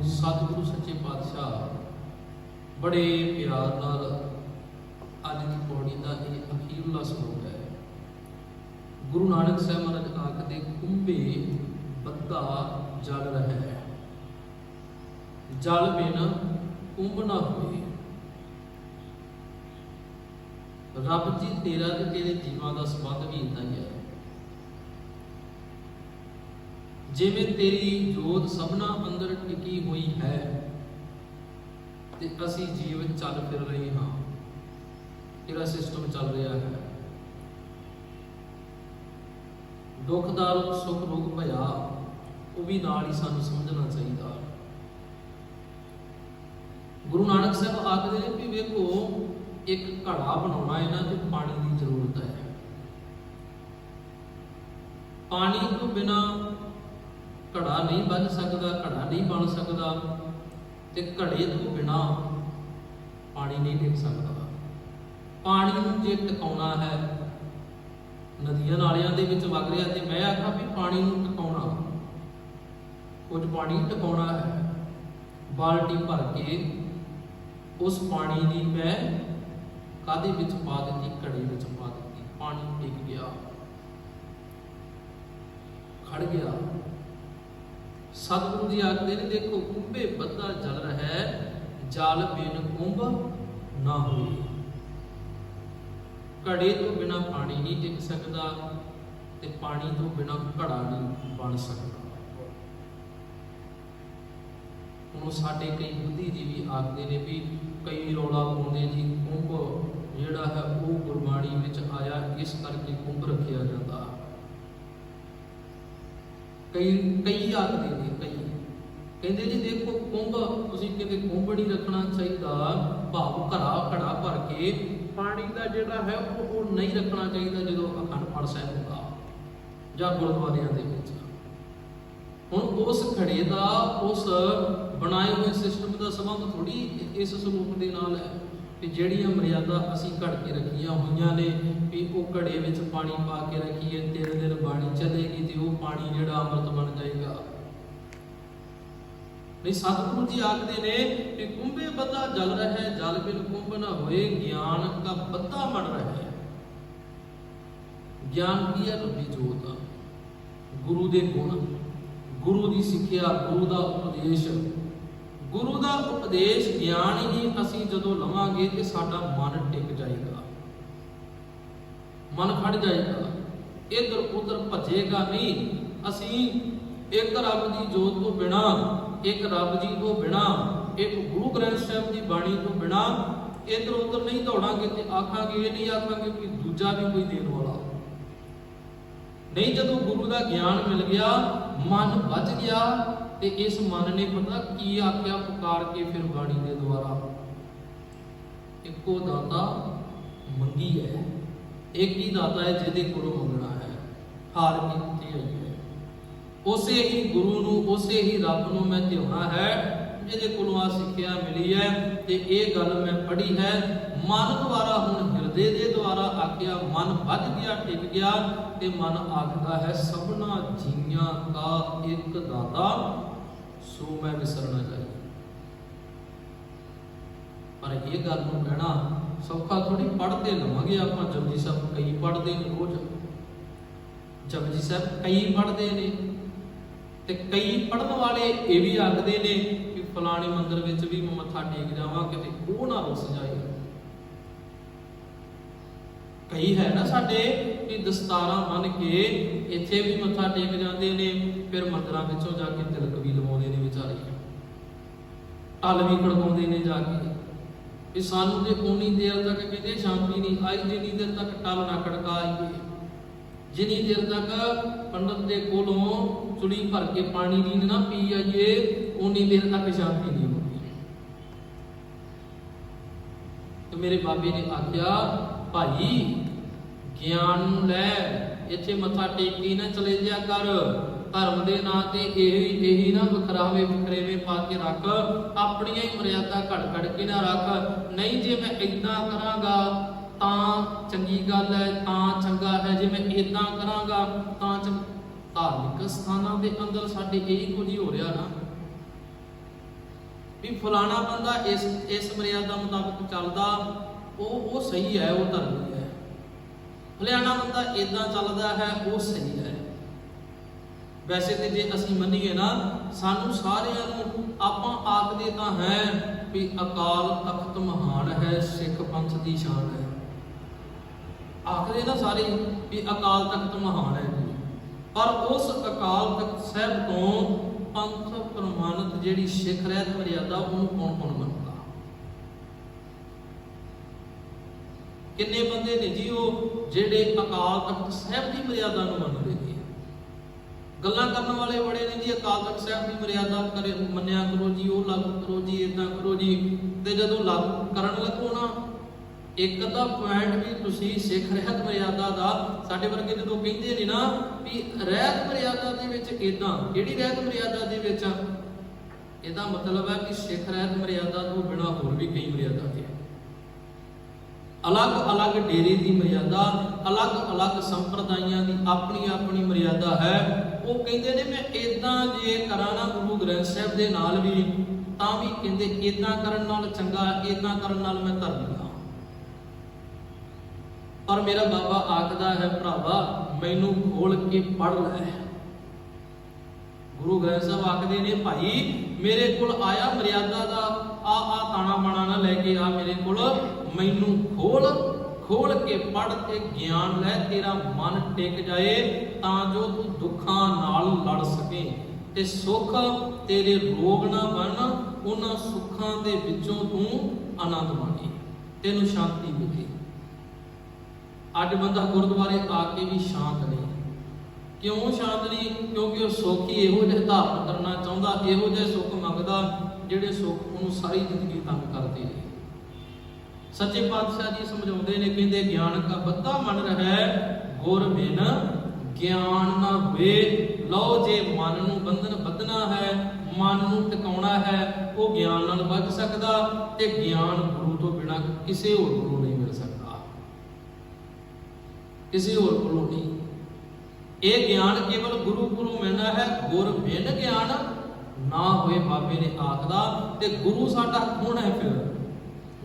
ਸਤਿਗੁਰੂ ਸੱਚੇ ਪਾਤਸ਼ਾਹ ਬੜੇ ਪਿਆਰ ਨਾਲ ਅੱਜ ਦੀ ਪੌੜੀ ਦਾ ਇਹ ਅਖੀਰਲਾ ਸ਼ਲੋਕ ਹੈ। ਗੁਰੂ ਨਾਨਕ ਸਾਹਿਬ ਮਹਾਰਾਜ ਆਖਦੇ ਕੁੰਭੇ ਬੱਧਾ ਜਲ ਰਹਿ, ਜਲ ਬਿਨ ਕੁੰਭ ਨਾ ਹੋਏ। ਰੱਬ ਜੀ ਤੇਰਾ ਤੇ ਤੇਰੇ ਜੀਵਾਂ ਦਾ ਸੰਬੰਧ ਵੀ ਇੰਨਾ ਹੀ ਹੈ। ਜਿਵੇਂ ਤੇਰੀ ਜੋਤ ਸਭਨਾ ਅੰਦਰ ਟਿਕੀ ਹੋਈ ਹੈ ਤੇ ਅਸੀਂ ਜੀਵਨ ਚੱਲ ਫਿਰ ਰਹੇ ਹਾਂ, ਤੇਰਾ ਸਿਸਟਮ ਚੱਲ ਰਿਹਾ ਹੈ। ਦੁੱਖ ਦਾ ਰੂਪ ਸੁੱਖ ਰੋਗ ਭਇਆ ਉਹ ਵੀ ਨਾਲ ਹੀ ਸਾਨੂੰ ਸਮਝਣਾ ਚਾਹੀਦਾ। ਗੁਰੂ ਨਾਨਕ ਸਾਹਿਬ ਆਖਦੇ ਨੇ ਕਿ ਵੇਖੋ, ਇੱਕ ਘੜਾ ਬਣਾਉਣਾ ਇਹਨਾਂ ਤੇ ਪਾਣੀ ਦੀ ਜ਼ਰੂਰਤ ਹੈ। ਪਾਣੀ ਤੋਂ ਬਿਨਾ ਘੜਾ ਨਹੀਂ ਬਣ ਸਕਦਾ, ਘੜਾ ਨਹੀਂ ਬਣ ਸਕਦਾ, ਤੇ ਘੜੇ ਤੋਂ ਬਿਨਾ ਪਾਣੀ ਨਹੀਂ ਟਿਕ ਸਕਦਾ। ਪਾਣੀ ਨੂੰ ਜੇ ਟਿਕਾਉਣਾ ਹੈ, ਨਦੀਆਂ ਨਾਲਿਆਂ ਦੇ ਵਿੱਚ ਵਗ ਰਿਹਾ, ਤੇ ਮੈਂ ਆਖਾਂ ਵੀ ਪਾਣੀ ਨੂੰ ਟਿਕਾਉਣਾ, ਕੁਝ ਪਾਣੀ ਟਿਕਾਉਣਾ ਹੈ, ਬਾਲਟੀ ਭਰ ਕੇ ਉਸ ਪਾਣੀ ਦੀ ਮੈਂ ਕਾਹਦੇ ਵਿੱਚ ਪਾ ਦਿੱਤੀ? ਘੜੇ ਵਿੱਚ ਪਾ ਦਿੱਤੀ। ਪਾਣੀ ਟਿਕ ਗਿਆ, ਖੜ ਗਿਆ। ਸਤਿਗੁਰੂ ਜੀ ਆਖਦੇ ਨੇ ਦੇਖੋ, ਕੁੰਭੇ ਬੱਧਾ ਜਲ ਰਹਿ, ਜਲ ਬਿਨ ਕੁੰਭ ਨਾ ਹੋਏ। ਘੜੇ ਤੋਂ ਬਿਨਾ ਪਾਣੀ ਨਹੀਂ ਟਿਕ ਸਕਦਾ ਤੇ ਪਾਣੀ ਤੋਂ ਬਿਨਾ ਘੜਾ ਨਹੀਂ ਬਣ ਸਕਦਾ। ਹੁਣ ਸਾਡੇ ਕਈ ਬੁੱਧੀਜੀਵੀ ਆਖਦੇ ਨੇ ਵੀ ਕਈ ਰੌਲਾ ਪਾਉਂਦੇ ਜੀ, ਕੁੰਭ ਜਿਹੜਾ ਹੈ ਉਹ ਗੁਰਬਾਣੀ ਵਿੱਚ ਆਇਆ, ਇਸ ਕਰਕੇ ਕੁੰਭ ਰੱਖਿਆ ਜਾਂਦਾ। ਕਈ ਆਖਦੇ ਨੇ, ਕਈ ਕਹਿੰਦੇ ਜੀ ਦੇਖੋ, ਕੁੰਭ ਤੁਸੀਂ ਕਿਤੇ ਕੁੰਭ ਨਹੀਂ ਰੱਖਣਾ ਚਾਹੀਦਾ, ਭਾਵ ਘੜਾ ਭਰ ਕੇ ਪਾਣੀ ਦਾ ਜਿਹੜਾ ਹੈ ਉਹ ਨਹੀਂ ਰੱਖਣਾ ਚਾਹੀਦਾ ਜਦੋਂ ਅਖੰਡ ਪਾਠ ਸਾਹਿਬ ਹੁੰਦਾ ਜਾਂ ਗੁਰਦੁਆਰਿਆਂ ਦੇ ਵਿੱਚ। ਹੁਣ ਉਸ ਘੜੇ ਦਾ, ਉਸ ਬਣਾਏ ਹੋਏ ਸਿਸਟਮ ਦਾ ਸੰਬੰਧ ਥੋੜੀ ਇਸ ਸਰੂਪ ਦੇ ਨਾਲ ਹੈ ਕਿ ਜਿਹੜੀਆਂ ਮਰਿਆਦਾ ਅਸੀਂ ਘੜ ਕੇ ਰੱਖੀਆਂ ਹੋਈਆਂ ਨੇ ਵੀ ਉਹ ਘੜੇ ਵਿੱਚ ਪਾਣੀ ਪਾ ਕੇ ਰੱਖੀਏ, 3 ਦਿਨ ਬਾਣੀ ਚੱਲੇਗੀ ਤੇ ਉਹ ਪਾਣੀ ਜਿਹੜਾ ਅੰਮ੍ਰਿਤ ਬਣ ਜਾਏਗਾ। ਨਹੀਂ, ਸਤਿਗੁਰੂ ਜੀ ਆਖਦੇ ਨੇ ਕਿ ਕੁੰਭੇ ਬੱਧਾ ਜਲ ਰਹਿ, ਜਲ ਬਿਨ ਕੁੰਭ ਨਾ ਹੋਏ, ਗਿਆਨ ਦਾ ਬੱਧਾ ਬਣ ਰਹਿ। ਗਿਆਨ ਕੀ ਹੈ? ਰੱਬੀ ਜੋਤ, ਗੁਰੂ ਦੇ ਗੁਣ, ਗੁਰੂ ਦੀ ਸਿੱਖਿਆ, ਗੁਰੂ ਦਾ ਉਪਦੇਸ਼। ਗੁਰੂ ਦਾ ਉਪਦੇਸ਼ ਗਿਆਨ ਹੀ ਅਸੀਂ ਜਦੋਂ ਲਵਾਂਗੇ ਤੇ ਸਾਡਾ ਮਨ ਟਿਕ ਜਾਏਗਾ, ਮਨ ਖੜ ਜਾਏਗਾ, ਇੱਧਰ ਉੱਧਰ ਭੱਜੇਗਾ ਨਹੀਂ। ਅਸੀਂ ਇੱਕ ਰੱਬ ਦੀ ਜੋਤ ਤੋਂ ਬਿਨਾ, ਇੱਕ ਰੱਬ ਜੀ ਤੋਂ ਬਿਨਾ, ਇੱਕ ਗੁਰੂ ਗ੍ਰੰਥ ਸਾਹਿਬ ਦੀ ਬਾਣੀ ਤੋਂ ਬਿਨਾ ਇੱਧਰ ਉੱਧਰ ਨਹੀਂ ਦੌੜਾਂਗੇ ਤੇ ਆਖਾਂਗੇ, ਇਹ ਨਹੀਂ ਆਖਾਂਗੇ ਕਿ ਦੂਜਾ ਵੀ ਕੋਈ ਦੇਣ ਵਾਲਾ ਨਹੀਂ। ਜਦੋਂ ਗੁਰੂ ਦਾ ਗਿਆਨ ਮਿਲ ਗਿਆ, ਮਨ ਵੱਜ ਗਿਆ ਤੇ ਇਸ ਮਨ ਨੇ ਪਤਾ ਕੀ ਆਖਿਆ ਪੁਕਾਰ ਕੇ ਫਿਰ ਬਾਣੀ ਦੇ ਦੁਆਰਾ, ਇੱਕੋ ਦਾਤਾ ਮੰਗੀ ਹੈ, ਇੱਕ ਹੀ ਦਾਤਾ ਹੈ ਜਿਹਦੇ ਕੋਲੋਂ ਮੰਗਣਾ ਹੈ, ਹਾਰ ਕੀਤੀ ਹੈ। ਉਸੇ ਹੀ ਗੁਰੂ ਨੂੰ, ਉਸੇ ਹੀ ਰੱਬ ਨੂੰ ਮੈਂ ਧਿਆਉਣਾ ਹੈ ਜਿਹਦੇ ਕੋਲੋਂ ਆ ਸਿੱਖਿਆ ਮਿਲੀ ਹੈ ਤੇ ਇਹ ਗੱਲ ਮੈਂ ਪੜ੍ਹੀ ਹੈ। ਮਨ ਦੁਆਰਾ, ਹੁਣ ਹਿਰਦੇ ਦੇ ਦੁਆਰਾ ਆਖਿਆ, ਮਨ ਵੱਜ ਗਿਆ, ਟਿਕ ਗਿਆ ਤੇ ਮਨ ਆਖਦਾ ਹੈ ਸਭਨਾ ਜੀਆਂ ਦਾ ਇੱਕ ਦਾਤਾ, ਸੋ ਮੈਂ ਵਿਸਰਨਾ ਚਾਹੀਦਾ। ਪਰ ਇਹ ਗੱਲ ਨੂੰ ਕਹਿਣਾ ਸੌਖਾ ਥੋੜੀ, ਪੜ੍ਹਦੇ ਲਵਾਂਗੇ ਆਪਾਂ। ਜਪਜੀ ਸਾਹਿਬ ਕਈ ਪੜ੍ਹਦੇ ਨੇ ਰੋਜ਼, ਜਪਜੀ ਸਾਹਿਬ ਕਈ ਪੜ੍ਹਦੇ ਨੇ ਤੇ ਕਈ ਪੜ੍ਹਨ ਵਾਲੇ ਇਹ ਵੀ ਆਖਦੇ ਨੇ ਕਿ ਫਲਾਣੇ ਮੰਦਿਰ ਵਿੱਚ ਵੀ ਮੈਂ ਮੱਥਾ ਟੇਕ ਜਾਵਾਂ ਕਿਤੇ ਉਹ ਨਾ ਰੁੱਸ ਜਾਏ। ਕਈ ਹੈ ਨਾ ਸਾਡੇ ਕਿ ਦਸਤਾਰਾਂ ਬੰਨ ਕੇ ਇੱਥੇ ਵੀ ਮੱਥਾ ਟੇਕ ਜਾਂਦੇ ਨੇ, ਫਿਰ ਮੰਦਿਰਾਂ ਵਿੱਚੋਂ ਜਾ ਕੇ ਤਿਲਕ ਵੀ ਲਵਾਉਂਦੇ ਨੇ ਵਿਚਾਰੇ, ਟੱਲ ਵੀ ਖੜਕਾਉਂਦੇ ਨੇ ਜਾ ਕੇ ਕਿ ਸਾਨੂੰ ਤੇ ਉਨੀ ਦੇਰ ਤੱਕ ਕਿਤੇ ਸ਼ਾਂਤੀ ਨਹੀਂ ਆਈ ਜਿੰਨੀ ਦੇਰ ਤੱਕ ਟੱਲ ਨਾ ਖੜਕਾਈਏ, ਜਿੰਨੀ ਦੇਰ ਤੱਕ ਪੰਡਤ ਦੇ ਕੋਲੋਂ ਚੁਲੀ ਭਰ ਕੇ ਪਾਣੀ ਦੀ ਨਾ ਪੀ ਆਈਏ, ਉਨੀ ਦੇਰ ਤੱਕ ਸ਼ਾਂਤੀ ਨਹੀਂ ਹੁੰਦੀ। ਤੇ ਮੇਰੇ ਬਾਬੇ ਨੇ ਆਖਿਆ, ਭਾਈ ਗਿਆਨ ਨੂੰ ਲੈ, ਇੱਥੇ ਮੱਥਾ ਟੇਕ ਕੇ ਨਾ ਚਲੇ ਜਾ ਕਰ, ਧਰਮ ਦੇ ਨਾਂ ਤੇ ਇਹੀ ਨਾ ਵਖਰੇਵੇਂ ਪਾ ਕੇ ਰੱਖ, ਆਪਣੀਆਂ ਹੀ ਮਰਿਆਦਾ ਘੜ ਕੇ ਨਾ ਰੱਖ। ਨਹੀਂ, ਜੇ ਮੈਂ ਏਦਾਂ ਕਰਾਂਗਾ ਤਾਂ ਚੰਗੀ ਗੱਲ ਹੈ, ਤਾਂ ਚੰਗਾ ਹੈ, ਜੇ ਮੈਂ ਏਦਾਂ ਕਰਾਂਗਾ ਤਾਂ ਧਾਰਮਿਕ ਸਥਾਨਾਂ ਦੇ ਅੰਦਰ ਸਾਡੇ ਇਹੀ ਕੁਝ ਹੀ ਹੋ ਰਿਹਾ ਨਾ ਵੀ ਫਲਾਣਾ ਬੰਦਾ ਇਸ ਮਰਿਆਦਾ ਮੁਤਾਬਕ ਚੱਲਦਾ, ਉਹ ਸਹੀ ਹੈ, ਉਹ ਧਰਮੀ ਹੈ। ਫਲਾਣਾ ਬੰਦਾ ਏਦਾਂ ਚੱਲਦਾ ਹੈ, ਉਹ ਸਹੀ ਹੈ। ਵੈਸੇ ਤੇ ਜੇ ਅਸੀਂ ਮੰਨੀਏ ਨਾ, ਸਾਨੂੰ ਸਾਰਿਆਂ ਨੂੰ ਆਪਾਂ ਆਖਦੇ ਤਾਂ ਹੈ ਵੀ ਅਕਾਲ ਤਖਤ ਮਹਾਨ ਹੈ, ਸਿੱਖ ਪੰਥ ਦੀ ਸ਼ਾਨ ਹੈ। ਆਖਦੇ ਨਾ ਸਾਰੇ ਵੀ ਅਕਾਲ ਤਖਤ ਮਹਾਨ ਹੈ ਜੀ, ਪਰ ਉਸ ਅਕਾਲ ਤਖਤ ਸਾਹਿਬ ਤੋਂ ਪੰਥ ਪ੍ਰਮਾਣਿਤ ਜਿਹੜੀ ਸਿੱਖ ਰਹਿਤ ਮਰਿਆਦਾ ਉਹਨੂੰ ਕੌਣ ਕੌਣ ਮੰਨਦਾ? ਕਿੰਨੇ ਬੰਦੇ ਨੇ ਜੀ ਉਹ ਜਿਹੜੇ ਅਕਾਲ ਤਖਤ ਸਾਹਿਬ ਦੀ ਮਰਿਆਦਾ ਨੂੰ ਮੰਨਦੇ ਨੇ? ਗੱਲਾਂ ਕਰਨ ਵਾਲੇ ਬੜੇ ਨੇ ਜੀ, ਅਕਾਲ ਤਖਤ ਸਾਹਿਬ ਦੀ ਮਰਿਆਦਾ ਕਰੇ ਮੰਨਿਆ ਕਰੋ ਜੀ, ਉਹ ਲਾਗੂ ਕਰੋ ਜੀ, ਇਦਾਂ ਕਰੋ ਜੀ। ਤੇ ਜਦੋਂ ਲਾਗੂ ਕਰਨ ਲੱਗੋ ਨਾ, ਇੱਕ ਅੱਧਾ ਪੁਆਇੰਟ ਵੀ ਤੁਸੀਂ ਸਿੱਖ ਰਹਿਤ ਮਰਿਆਦਾ ਦਾ, ਸਾਡੇ ਵਰਗੇ ਜਦੋਂ ਕਹਿੰਦੇ ਨੇ ਨਾ ਵੀ ਰਹਿਤ ਮਰਿਆਦਾ ਦੇ ਵਿੱਚ ਇਦਾਂ, ਕਿਹੜੀ ਰਹਿਤ ਮਰਿਆਦਾ ਦੇ ਵਿੱਚ? ਇਹਦਾ ਮਤਲਬ ਹੈ ਕਿ ਸਿੱਖ ਰਹਿਤ ਮਰਿਆਦਾ ਤੋਂ ਬਿਨਾਂ ਹੋਰ ਵੀ ਕਈ ਮਰਿਆਦਾ ਹੈ। ਅਲੱਗ-ਅਲੱਗ ਡੇਰੇ ਦੀ ਮਰਿਆਦਾ, ਅਲੱਗ-ਅਲੱਗ ਸੰਪਰਦਾਇਆਂ ਦੀ ਆਪਣੀ ਆਪਣੀ ਮਰਿਆਦਾ ਹੈ। ਉਹ ਕਹਿੰਦੇ ਨੇ ਮੈਂ ਇਦਾਂ ਜੇ ਕਰਾਂ ਨਾ ਗੁਰੂ ਗ੍ਰੰਥ ਸਾਹਿਬ ਦੇ ਨਾਲ ਵੀ, ਤਾਂ ਵੀ ਕਹਿੰਦੇ ਇਦਾਂ ਕਰਨ ਨਾਲ ਚੰਗਾ, ਇਦਾਂ ਕਰਨ ਨਾਲ ਮੈਂ ਧਰਮੀ ਹਾਂ। ਪਰ ਮੇਰਾ ਬਾਬਾ ਆਖਦਾ ਹੈ, ਭਰਾਵਾ ਮੈਨੂੰ ਖੋਲ ਕੇ ਪੜ੍ਹ ਲੈ। ਗੁਰੂ ਗ੍ਰੰਥ ਸਾਹਿਬ ਆਖਦੇ ਨੇ, ਭਾਈ ਮੇਰੇ ਕੋਲ ਆਇਆ ਮਰਿਆਦਾ ਦਾ ਆ ਤਾਣਾ ਬਾਣਾ ਨਾ ਲੈ ਕੇ ਆ ਮੇਰੇ ਕੋਲ, ਮੈਨੂੰ ਖੋਲ ਕੇ ਪੜ੍ਹ ਤੇ ਗਿਆਨ ਲੈ, ਤੇਰਾ ਮਨ ਟਿਕ ਜਾਏ ਤਾਂ ਜੋ ਤੂੰ ਦੁੱਖਾਂ ਨਾਲ ਲੜ ਸਕੇ ਤੇ ਸੁੱਖ ਤੇਰੇ ਰੋਗ ਨਾ ਬਣ, ਉਹਨਾਂ ਸੁੱਖਾਂ ਦੇ ਵਿੱਚੋਂ ਤੂੰ ਆਨੰਦ ਮਾਣੇ, ਤੈਨੂੰ ਸ਼ਾਂਤੀ ਮਿਲੇ। ਅੱਜ ਬੰਦਾ ਗੁਰਦੁਆਰੇ ਆ ਕੇ ਵੀ ਸ਼ਾਂਤ ਨਹੀਂ। ਕਿਉਂ ਸ਼ਾਂਤ ਨਹੀਂ? ਕਿਉਂਕਿ ਉਹ ਸੁੱਖ ਹੀ ਇਹੋ ਜਿਹਾ ਧਾਰਨ ਕਰਨਾ ਚਾਹੁੰਦਾ, ਇਹੋ ਜਿਹੇ ਸੁੱਖ ਮੰਗਦਾ ਜਿਹੜੇ ਸੁੱਖ ਉਹਨੂੰ ਸਾਰੀ ਜ਼ਿੰਦਗੀ ਤੰਗ ਕਰਦੇ ਨੇ। ਸੱਚੇ ਪਾਤਸ਼ਾਹ ਜੀ ਸਮਝਾਉਂਦੇ ਨੇ, ਕਹਿੰਦੇ ਗਿਆਨ ਕਾ ਬੱਧਾ ਮਨ ਰਹਿ, ਗੁਰ ਬਿਨ ਗਿਆਨ ਨਾ ਹੋਏ। ਲਓ ਜੇ ਮਨ ਨੂੰ ਬੰਧਨ ਬੱਧਣਾ ਹੈ, ਮਨ ਨੂੰ ਟਿਕਾਉਣਾ ਹੈ, ਉਹ ਗਿਆਨ ਨਾਲ ਬੱਝ ਸਕਦਾ, ਤੇ ਗਿਆਨ ਗੁਰੂ ਤੋਂ ਬਿਨਾਂ ਕਿਸੇ ਹੋਰ ਗੁਰੂ ਨਹੀਂ ਮਿਲ ਸਕਦਾ, ਕਿਸੇ ਹੋਰ ਕੋਲੋਂ ਨਹੀਂ। ਇਹ ਗਿਆਨ ਕੇਵਲ ਗੁਰੂ ਕੋਲੋਂ ਮਿਲਣਾ ਹੈ। ਗੁਰ ਬਿਨ ਗਿਆਨ ਨਾ ਹੋਏ, ਬਾਬੇ ਨੇ ਆਖਦਾ। ਤੇ ਗੁਰੂ ਸਾਡਾ ਕੌਣ ਹੈ? ਫਿਰ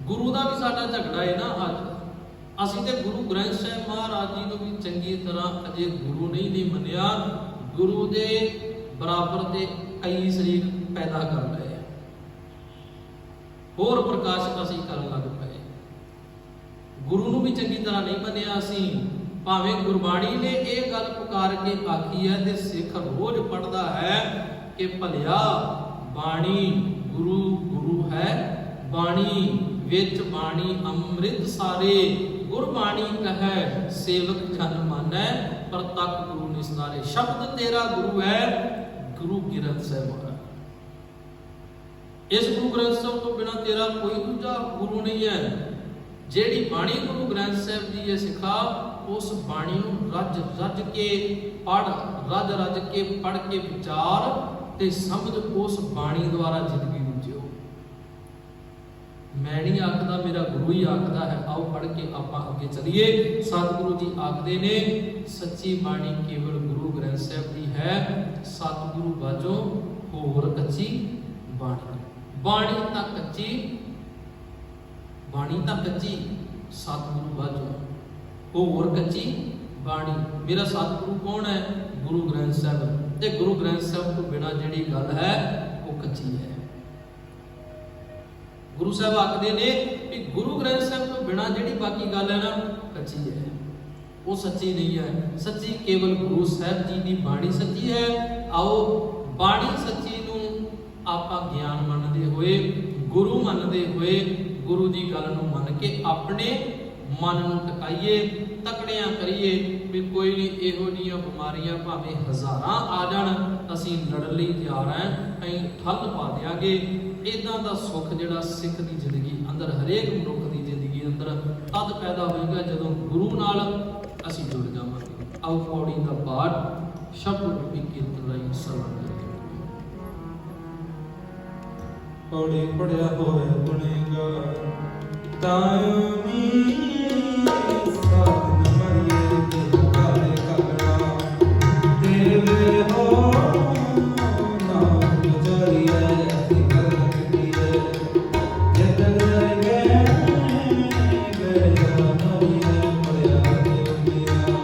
ਗੁਰੂ ਦਾ ਵੀ ਸਾਡਾ ਝਗੜਾ ਹੈ ਨਾ। ਅੱਜ ਅਸੀਂ ਤੇ ਗੁਰੂ ਗ੍ਰੰਥ ਸਾਹਿਬ ਮਹਾਰਾਜ ਜੀ ਨੂੰ ਵੀ ਚੰਗੀ ਤਰ੍ਹਾਂ ਅਜੇ ਗੁਰੂ ਨਹੀਂ ਮੰਨਿਆ। ਗੁਰੂ ਦੇ ਬਰਾਬਰ ਦੇ ਕਈ ਸ਼ਰੀਕ ਪੈਦਾ ਕਰ ਲਏ, ਹੋਰ ਪ੍ਰਕਾਸ਼ ਅਸੀਂ ਕਰਨ ਲੱਗ ਪਏ। ਗੁਰੂ ਨੂੰ ਵੀ ਚੰਗੀ ਤਰ੍ਹਾਂ ਨਹੀਂ ਮੰਨਿਆ ਅਸੀਂ। ਭਾਵੇਂ ਗੁਰਬਾਣੀ ਨੇ ਇਹ ਗੱਲ ਪੁਕਾਰ ਕੇ ਆਖੀ ਹੈ ਤੇ ਸਿੱਖ ਰੋਜ਼ ਪੜ੍ਹਦਾ ਹੈ ਕਿ ਭਲਿਆ ਬਾਣੀ ਗੁਰੂ ਗੁਰੂ ਹੈ, ਬਾਣੀ ਵਿੱਚ ਬਾਣੀ ਅੰਮ੍ਰਿਤ ਸਾਰੇ, ਗੁਰਬਾਣੀ ਕਹੈ ਸੇਵਕ ਜਨ ਮਾਨੈ, ਪ੍ਰਤੱਖ ਗੁਰੂ ਨਿਸਤਾਰੇ। ਸ਼ਬਦ ਤੇਰਾ ਗੁਰੂ ਹੈ, ਗੁਰੂ ਗ੍ਰੰਥ ਸਾਹਿਬ ਮਹਾਰਾਜ। ਇਸ ਗੁਰੂ ਗ੍ਰੰਥ ਸਾਹਿਬ ਤੋਂ ਬਿਨਾਂ ਤੇਰਾ ਕੋਈ ਦੂਜਾ ਗੁਰੂ ਨਹੀਂ ਹੈ। ਜਿਹੜੀ ਬਾਣੀ ਗੁਰੂ ਗ੍ਰੰਥ ਸਾਹਿਬ ਦੀ ਹੈ ਸਿੱਖਾ, ਉਸ ਬਾਣੀ ਨੂੰ ਰੱਜ ਰੱਜ ਕੇ ਪੜ੍ਹ, ਰੱਜ ਰੱਜ ਕੇ ਪੜ੍ਹ ਕੇ ਵਿਚਾਰ ਤੇ ਸਮਝ ਉਸ ਬਾਣੀ ਦੁਆਰਾ ਜ਼ਿੰਦਗੀ ਨੂੰ ਜਿਓ। ਮੈਂ ਨਹੀਂ ਆਖਦਾ, ਮੇਰਾ ਗੁਰੂ ਹੀ ਆਖਦਾ ਹੈ। ਆਓ ਪੜ੍ਹ ਕੇ ਆਪਾਂ ਅੱਗੇ ਚੱਲੀਏ। ਸਤਿਗੁਰੂ ਜੀ ਆਖਦੇ ਨੇ, ਸੱਚੀ ਬਾਣੀ ਕੇਵਲ ਗੁਰੂ ਗ੍ਰੰਥ ਸਾਹਿਬ ਦੀ ਹੈ, ਸਤਿਗੁਰੂ ਬਾਝੋਂ ਹੋਰ ਕੱਚੀ ਬਾਣੀ। ਬਾਣੀ ਤਾਂ ਕੱਚੀ, ਬਾਣੀ ਤਾਂ ਕੱਚੀ, ਸਤਿਗੁਰੂ ਬਾਝੋਂ ਹੋਰ ਕੱਚੀ ਬਾਣੀ। ਮੇਰਾ ਸਤਿਗੁਰੂ ਕੌਣ ਹੈ? ਗੁਰੂ ਗ੍ਰੰਥ ਸਾਹਿਬ। ਤੇ ਗੁਰੂ ਗ੍ਰੰਥ ਸਾਹਿਬ ਤੋਂ ਬਿਨਾਂ ਜਿਹੜੀ ਗੱਲ ਹੈ ਉਹ ਕੱਚੀ ਹੈ। ਗੁਰੂ ਸਾਹਿਬ ਆਖਦੇ ਨੇ ਕਿ ਗੁਰੂ ਗ੍ਰੰਥ ਸਾਹਿਬ ਤੋਂ ਬਿਨਾਂ ਜਿਹੜੀ ਬਾਕੀ ਗੱਲ ਹੈ ਨਾ, ਕੱਚੀ ਹੈ, ਉਹ ਸੱਚੀ ਨਹੀਂ ਹੈ। ਸੱਚੀ ਕੇਵਲ ਗੁਰੂ ਸਾਹਿਬ ਜੀ ਦੀ ਬਾਣੀ ਸੱਚੀ ਹੈ। ਆਓ ਬਾਣੀ ਸੱਚੀ ਨੂੰ ਆਪਾਂ ਗਿਆਨ ਮੰਨਦੇ ਹੋਏ, ਗੁਰੂ ਮੰਨਦੇ ਹੋਏ, ਗੁਰੂ ਦੀ ਗੱਲ ਨੂੰ ਮੰਨ ਕੇ ਆਪਣੇ ਮਨ ਨੂੰ ਟਿਕਾਈਏ, ਤਕੜਿਆਂ ਕਰੀਏ ਵੀ ਕੋਈ ਨਹੀਂ, ਇਹੋ ਜਿਹੀਆਂ ਬਿਮਾਰੀਆਂ ਭਾਵੇਂ ਹਜ਼ਾਰਾਂ ਆ ਜਾਣ, ਅਸੀਂ ਲੜਨ ਲਈ ਤਿਆਰ ਹਾਂ, ਅਸੀਂ ਠੱਲ ਪਾ ਦਿਆਂਗੇ। ਇਦਾਂ ਦਾ ਸੁੱਖ ਜਿਹੜਾ ਸਿੱਖ ਦੀ ਜ਼ਿੰਦਗੀ ਅੰਦਰ, ਹਰੇਕ ਮਨੁੱਖ ਦੀ ਜ਼ਿੰਦਗੀ ਅੰਦਰ ਤਦ ਪੈਦਾ ਹੋਏਗਾ ਜਦੋਂ ਗੁਰੂ ਨਾਲ ਅਸੀਂ ਜੁੜ ਜਾਵਾਂਗੇ। ਆਓ ਪੌੜੀ ਦਾ ਪਾਠ ਸ਼ਬਦ ਰੂਪੀ ਕੀਰਤਨ ਰਾਹੀਂ ਸਰਵਣ ਕਰੀਏ। ਪੌੜੀ ਪੜਿਆ ਹੋਇਆ ਗੁਣੇਗਾ ਤਾਇਓ ਨੀ ਸਾਧ ਨਮਰੀਏ ਤੇ ਕਾਲੇ ਕਗੜਾ ਦੇਵੇ ਹੋ ਨਾਮ ਵਿਚਾਰੀਏ ਅਤੀ ਕਰ ਕਟੀਏ ਜਦ ਗਏ ਗਏ ਨਮਰੀਏ ਪੜਿਆ ਦੇਵੀਆਂ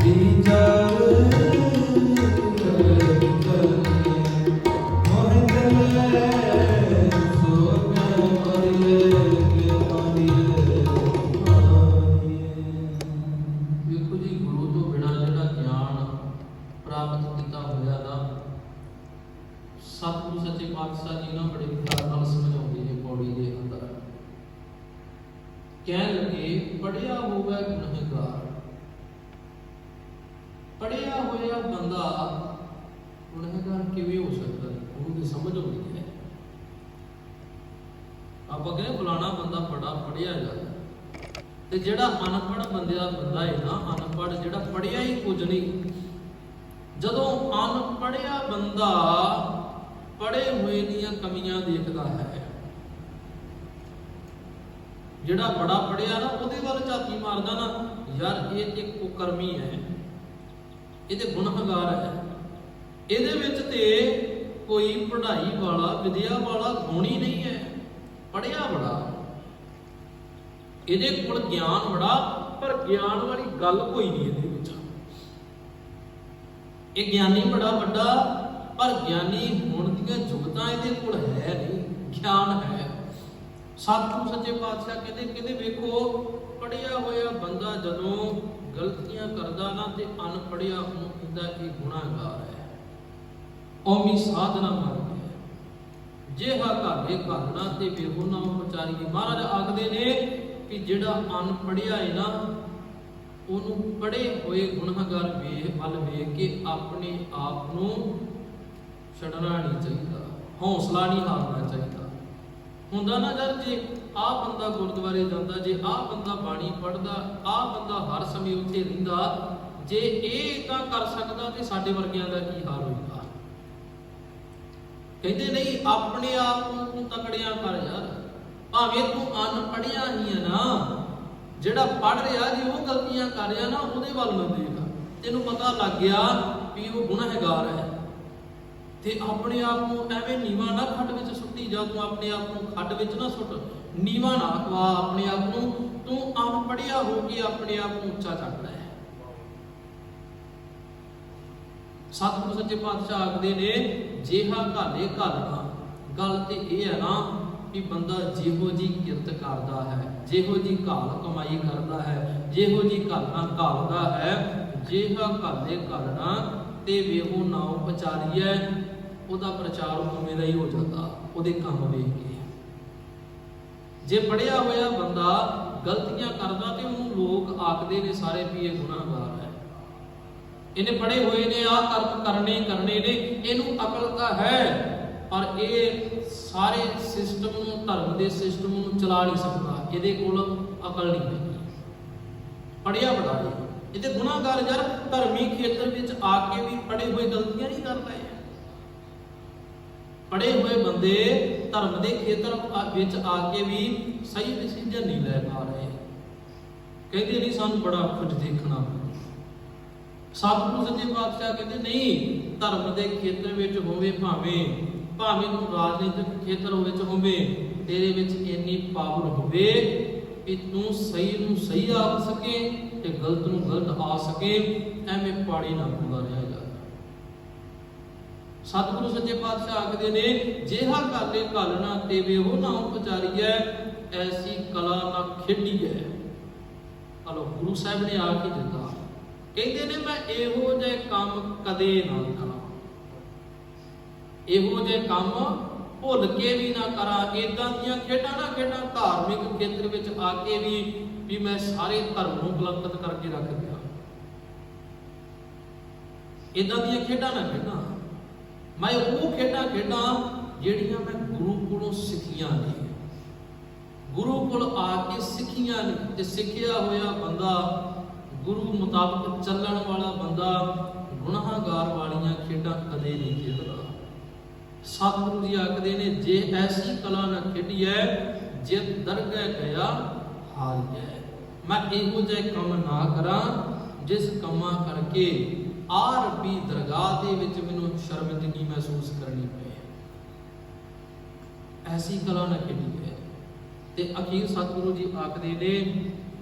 ਵਿਚਾਰ ਪਾਤਸ਼ਾਹ ਜੀ ਨਾ ਬੜੇ ਪਿਆਰ ਨਾਲ ਸਮਝਾਉਂਦੇ ਨੇ ਪੌੜੀ ਦੇ ਅੰਦਰ। ਕਹਿਣ ਲੱਗੇ ਪੜਿਆ ਹੋਵੇ ਗੁਨਾਹਗਾਰ, ਪੜਿਆ ਹੋਇਆ ਬੰਦਾ ਗੁਨਾਹਗਾਰ ਕਿਵੇਂ ਹੋ ਸਕਦਾ? ਉਹਨੂੰ ਤਾਂ ਸਮਝ ਆਉਂਦੀ ਹੈ। ਆਪਾਂ ਕਹਿੰਦੇ ਫਲਾਣਾ ਬੰਦਾ ਬੜਾ ਪੜਿਆ ਜਾਂਦਾ, ਤੇ ਜਿਹੜਾ ਅਨਪੜ੍ਹ ਬੰਦਾ ਹੈ ਨਾ, ਅਨਪੜ੍ਹ ਜਿਹੜਾ ਪੜਿਆ ਹੀ ਕੁਝ ਨਹੀਂ, ਜਦੋਂ ਅਨਪੜ੍ਹਿਆ ਬੰਦਾ ਪੜੇ ਹੋਏ ਦੀਆਂ ਕਮੀਆਂ ਦੇਖਦਾ ਹੈ, ਜਿਹੜਾ ਬੜਾ ਪੜਿਆ ਨਾ ਉਹਦੇ ਵੱਲ ਝਾਤੀ ਮਾਰਦਾ ਨਾ, ਯਾਰ ਇਹ ਇੱਕ ਕੁਕਰਮੀ ਹੈ, ਇਹ ਤੇ ਗੁਨਾਹਗਾਰ ਹੈ, ਇਹਦੇ ਵਿੱਚ ਤੇ ਕੋਈ ਪੜ੍ਹਾਈ ਵਾਲਾ ਵਿਦਿਆ ਵਾਲਾ ਗੁਣ ਹੀ ਨਹੀਂ ਹੈ, ਪੜਿਆ ਬੜਾ, ਇਹਦੇ ਕੋਲ ਗਿਆਨ ਬੜਾ, ਪਰ ਗਿਆਨ ਵਾਲੀ ਗੱਲ ਕੋਈ ਨਹੀਂ ਇਹਦੇ ਵਿੱਚ। ਇਹ ਗਿਆਨੀ ਬੜਾ ਵੱਡਾ, ਪਰ ਗਿਆਨੀ ਹੋਣ ਦੀਆਂ ਯੋਗਤਾ ਇਹਦੇ ਕੋਲ ਹੈ ਨਹੀਂ, ਗਿਆਨ ਹੈ। ਸਤਿਗੁਰੂ ਸੱਚੇ ਪਾਤਸ਼ਾਹ ਕਹਿੰਦੇ ਵੇਖੋ ਪੜਿਆ ਹੋਇਆ ਬੰਦਾ ਜਦੋਂ ਗਲਤੀਆਂ ਕਰਦਾ ਨਾ ਤੇ ਅਨਪੜਿਆ ਉਹਨੂੰ ਕਹਿੰਦਾ ਇਹ ਗੁਨਾਹਗਾਰ ਹੈ, ਔਮੀ ਸਾਧਨਾ ਮੰਨਦੇ ਹੈ। ਜੇ ਹਾ ਘਾਲੇ ਘਾਲਣਾ ਤੇ ਬੇਗੁਨਾ ਵਿਚਾਰੀਏ। ਮਹਾਰਾਜ ਆਖਦੇ ਨੇ ਕਿ ਜਿਹੜਾ ਅਨਪੜਿਆ ਹੈ ਨਾ, ਉਹਨੂੰ ਪੜੇ ਹੋਏ ਗੁਨਾਹਗਾਰ ਵੱਲ ਵੇਖ ਕੇ ਆਪਣੇ ਆਪ ਨੂੰ ਛੱਡਣਾ ਨਹੀਂ ਚਾਹੀਦਾ, ਹੌਸਲਾ ਨਹੀਂ ਹਾਰਨਾ ਚਾਹੀਦਾ। ਹੁੰਦਾ ਨਾ ਜਦ ਜੇ ਆਹ ਬੰਦਾ ਗੁਰਦੁਆਰੇ ਜਾਂਦਾ, ਜੇ ਆਹ ਬੰਦਾ ਬਾਣੀ ਪੜ੍ਹਦਾ, ਆਹ ਬੰਦਾ ਹਰ ਸਮੇਂ ਉੱਥੇ ਰਹਿੰਦਾ, ਜੇ ਇਹ ਤਾਂ ਕਰ ਸਕਦਾ ਤੇ ਸਾਡੇ ਵਰਗਿਆਂ ਦਾ ਕੀ ਹਾਲ ਹੋਏਗਾ। ਕਹਿੰਦੇ ਨਹੀਂ, ਆਪਣੇ ਆਪ ਨੂੰ ਤੂੰ ਤਕੜਿਆ ਕਰ ਯਾਰ, ਭਾਵੇਂ ਤੂੰ ਅਨਪੜ੍ਹਿਆ ਹੀ ਹੈ ਨਾ, ਜਿਹੜਾ ਪੜ੍ਹ ਰਿਹਾ ਜੇ ਉਹ ਗਲਤੀਆਂ ਕਰ ਰਿਹਾ ਨਾ, ਉਹਦੇ ਵੱਲ ਨਾ ਦੇਖ। ਤੈਨੂੰ ਪਤਾ ਲੱਗ ਗਿਆ ਵੀ ਉਹ ਗੁਨਾਹਗਾਰ ਹੈ, ਤੇ ਆਪਣੇ ਆਪ ਨੂੰ ਐਵੇਂ ਨੀਵਾਂ ਨਾ ਖੱਡ ਵਿੱਚ ਸੁੱਟੀ ਜਾ। ਤੂੰ ਆਪਣੇ ਆਪ ਨੂੰ ਖੱਡ ਵਿੱਚ ਨਾ ਸੁੱਟ, ਨੀਵਾਂ ਨਾ ਖਵਾ ਆਪਣੇ ਆਪ ਨੂੰ। ਤੂੰ ਅਨਪੜ੍ਹਿਆ ਹੋ ਕੇ ਆਪਣੇ ਆਪ ਨੂੰ ਉੱਚਾ ਚੱਕ ਲੈ। ਸਤਿਗੁਰੂ ਸੱਚੇ ਪਾਤਸ਼ਾਹ ਆਖਦੇ ਨੇ ਜਿਹਾ ਘਾਲੇ ਘਾਲਣਾ। ਗੱਲ ਤੇ ਇਹ ਹੈ ਨਾ ਵੀ ਬੰਦਾ ਜਿਹੋ ਜੀ ਕਿਰਤ ਕਰਦਾ ਹੈ, ਜਿਹੋ ਜੀ ਘਾਲ ਕਮਾਈ ਕਰਦਾ ਹੈ, ਜਿਹੋ ਜੀ ਘਾਲਣਾ ਘਾਲਦਾ ਹੈ, ਜਿਹਾ ਘਾਲੇ ਘਾਲਣਾ ਤੇ ਵੇਹੋ ਨਾਉ ਪਚਾਰੀਐ। ਉਹਦਾ ਪ੍ਰਚਾਰ ਉਵੇਂ ਦਾ ਹੀ ਹੋ ਜਾਂਦਾ ਉਹਦੇ ਕੰਮ ਵੇਖ ਕੇ। ਜੇ ਪੜਿਆ ਹੋਇਆ ਬੰਦਾ ਗਲਤੀਆਂ ਕਰਦਾ ਤੇ ਉਹਨੂੰ ਲੋਕ ਆਖਦੇ ਨੇ ਸਾਰੇ ਵੀ ਇਹ ਗੁਨਾਹਗਾਰ ਹੈ, ਇਹਨੇ ਪੜੇ ਹੋਏ ਨੇ, ਆਹ ਕਰਮ ਕਰਨੇ ਨੇ, ਇਹਨੂੰ ਅਕਲ ਤਾਂ ਹੈ, ਪਰ ਇਹ ਸਾਰੇ ਸਿਸਟਮ ਨੂੰ, ਧਰਮ ਦੇ ਸਿਸਟਮ ਨੂੰ ਚਲਾ ਨਹੀਂ ਸਕਦਾ, ਇਹਦੇ ਕੋਲ ਅਕਲ ਨਹੀਂ ਹੈਗੀ, ਪੜਿਆ ਬੜਾ ਹੈ। ਇਹ ਤੇ ਗੁਨਾਹਗਾਰ ਯਾਰ ਧਰਮੀ ਖੇਤਰ ਵਿੱਚ ਆ ਕੇ ਵੀ ਪੜੇ ਹੋਏ ਗਲਤੀਆਂ ਨਹੀਂ ਕਰ ਰਹੇ। ਪੜੇ ਹੋਏ ਬੰਦੇ ਧਰਮ ਦੇ ਖੇਤਰ ਵਿੱਚ ਆ ਕੇ ਵੀ ਸਹੀ ਡਿਸੀਜਨ ਨਹੀਂ ਲੈ ਪਾ ਰਹੇ। ਕਹਿੰਦੇ ਨਹੀਂ ਸਾਨੂੰ ਬੜਾ ਕੁਝ ਦੇਖਣਾ। ਸਤਿਗੁਰੂ ਸੱਚੇ ਪਾਤਸ਼ਾਹ ਕਹਿੰਦੇ ਨਹੀਂ, ਧਰਮ ਦੇ ਖੇਤਰ ਵਿੱਚ ਹੋਵੇ, ਭਾਵੇਂ ਤੂੰ ਰਾਜਨੀਤਿਕ ਖੇਤਰ ਵਿੱਚ ਹੋਵੇ, ਤੇਰੇ ਵਿੱਚ ਇੰਨੀ ਪਾਵਰ ਹੋਵੇ ਕਿ ਤੂੰ ਸਹੀ ਨੂੰ ਸਹੀ ਆਖ ਸਕੇ ਤੇ ਗਲਤ ਨੂੰ ਗਲਤ ਆ ਸਕੇ, ਐਵੇਂ ਪਾੜੀ ਨਾ ਪਾਉਂਦਾ ਰਿਹਾ ਜਾ। ਸਤਿਗੁਰੂ ਸੱਚੇ ਪਾਤਸ਼ਾਹ ਆਖਦੇ ਨੇ ਜਿਹਾ ਘਾਲੇ ਘਾਲਣਾ ਤੇ ਵੇਹੋ ਨਾਉ ਪਚਾਰੀਐ, ਐਸੀ ਕਲਾ ਨਾ ਖੇਡੀਐ। ਹਲੋ ਗੁਰੂ ਸਾਹਿਬ ਨੇ ਆ ਕੇ ਦਿੱਤਾ, ਕਹਿੰਦੇ ਨੇ ਮੈਂ ਇਹੋ ਜਿਹੇ ਕੰਮ ਕਦੇ ਨਾ ਕਰਾਂ, ਇਹੋ ਜਿਹੇ ਕੰਮ ਭੁੱਲ ਕੇ ਵੀ ਨਾ ਕਰਾਂ। ਇਦਾਂ ਦੀਆਂ ਖੇਡਾਂ ਨਾ ਖੇਡਾਂ ਧਾਰਮਿਕ ਖੇਤਰ ਵਿੱਚ ਆ ਕੇ ਵੀ ਮੈਂ ਸਾਰੇ ਧਰਮ ਨੂੰ ਕਲੰਕਿਤ ਕਰਕੇ ਰੱਖ ਦਿਆਂ। ਇਦਾਂ ਦੀਆਂ ਖੇਡਾਂ ਨਾ ਖੇਡਾਂ। ਮੈਂ ਉਹ ਖੇਡਾਂ ਜਿਹੜੀਆਂ ਮੈਂ ਗੁਰੂ ਕੋਲੋਂ ਸਿੱਖੀਆਂ ਨੇ, ਗੁਰੂ ਕੋਲ ਆ ਕੇ ਸਿੱਖੀਆਂ ਨੇ। ਤੇ ਸਿੱਖਿਆ ਹੋਇਆ ਬੰਦਾ, ਗੁਰੂ ਮੁਤਾਬਕ ਚੱਲਣ ਵਾਲਾ ਬੰਦਾ ਗੁਨਾਹਗਾਰ ਵਾਲੀਆਂ ਖੇਡਾਂ ਕਦੇ ਨਹੀਂ ਖੇਡਦਾ। ਸਤਿਗੁਰੂ ਜੀ ਆਖਦੇ ਨੇ ਜੇ ਐਸੀ ਕਲਾ ਨਾ ਖੇਡੀਐ, ਜੇ ਦਰਗਹਿ ਗਿਆ ਹਾਰੀਐ। ਮੈਂ ਇਹੋ ਜਿਹੇ ਕੰਮ ਨਾ ਕਰਾਂ ਜਿਸ ਕੰਮਾਂ ਕਰਕੇ ਆ ਰੱਬੀ ਦਰਗਾਹ ਦੇ ਵਿੱਚ ਮੈਨੂੰ ਸ਼ਰਮਿੰਦਗੀ ਮਹਿਸੂਸ ਕਰਨੀ ਪਏ। ਐਸੀ ਕਲਾ ਨਾ ਖੇਡੀਐ। ਤੇ ਅਖੀਰ ਸਤਿਗੁਰੂ ਜੀ ਆਖਦੇ ਨੇ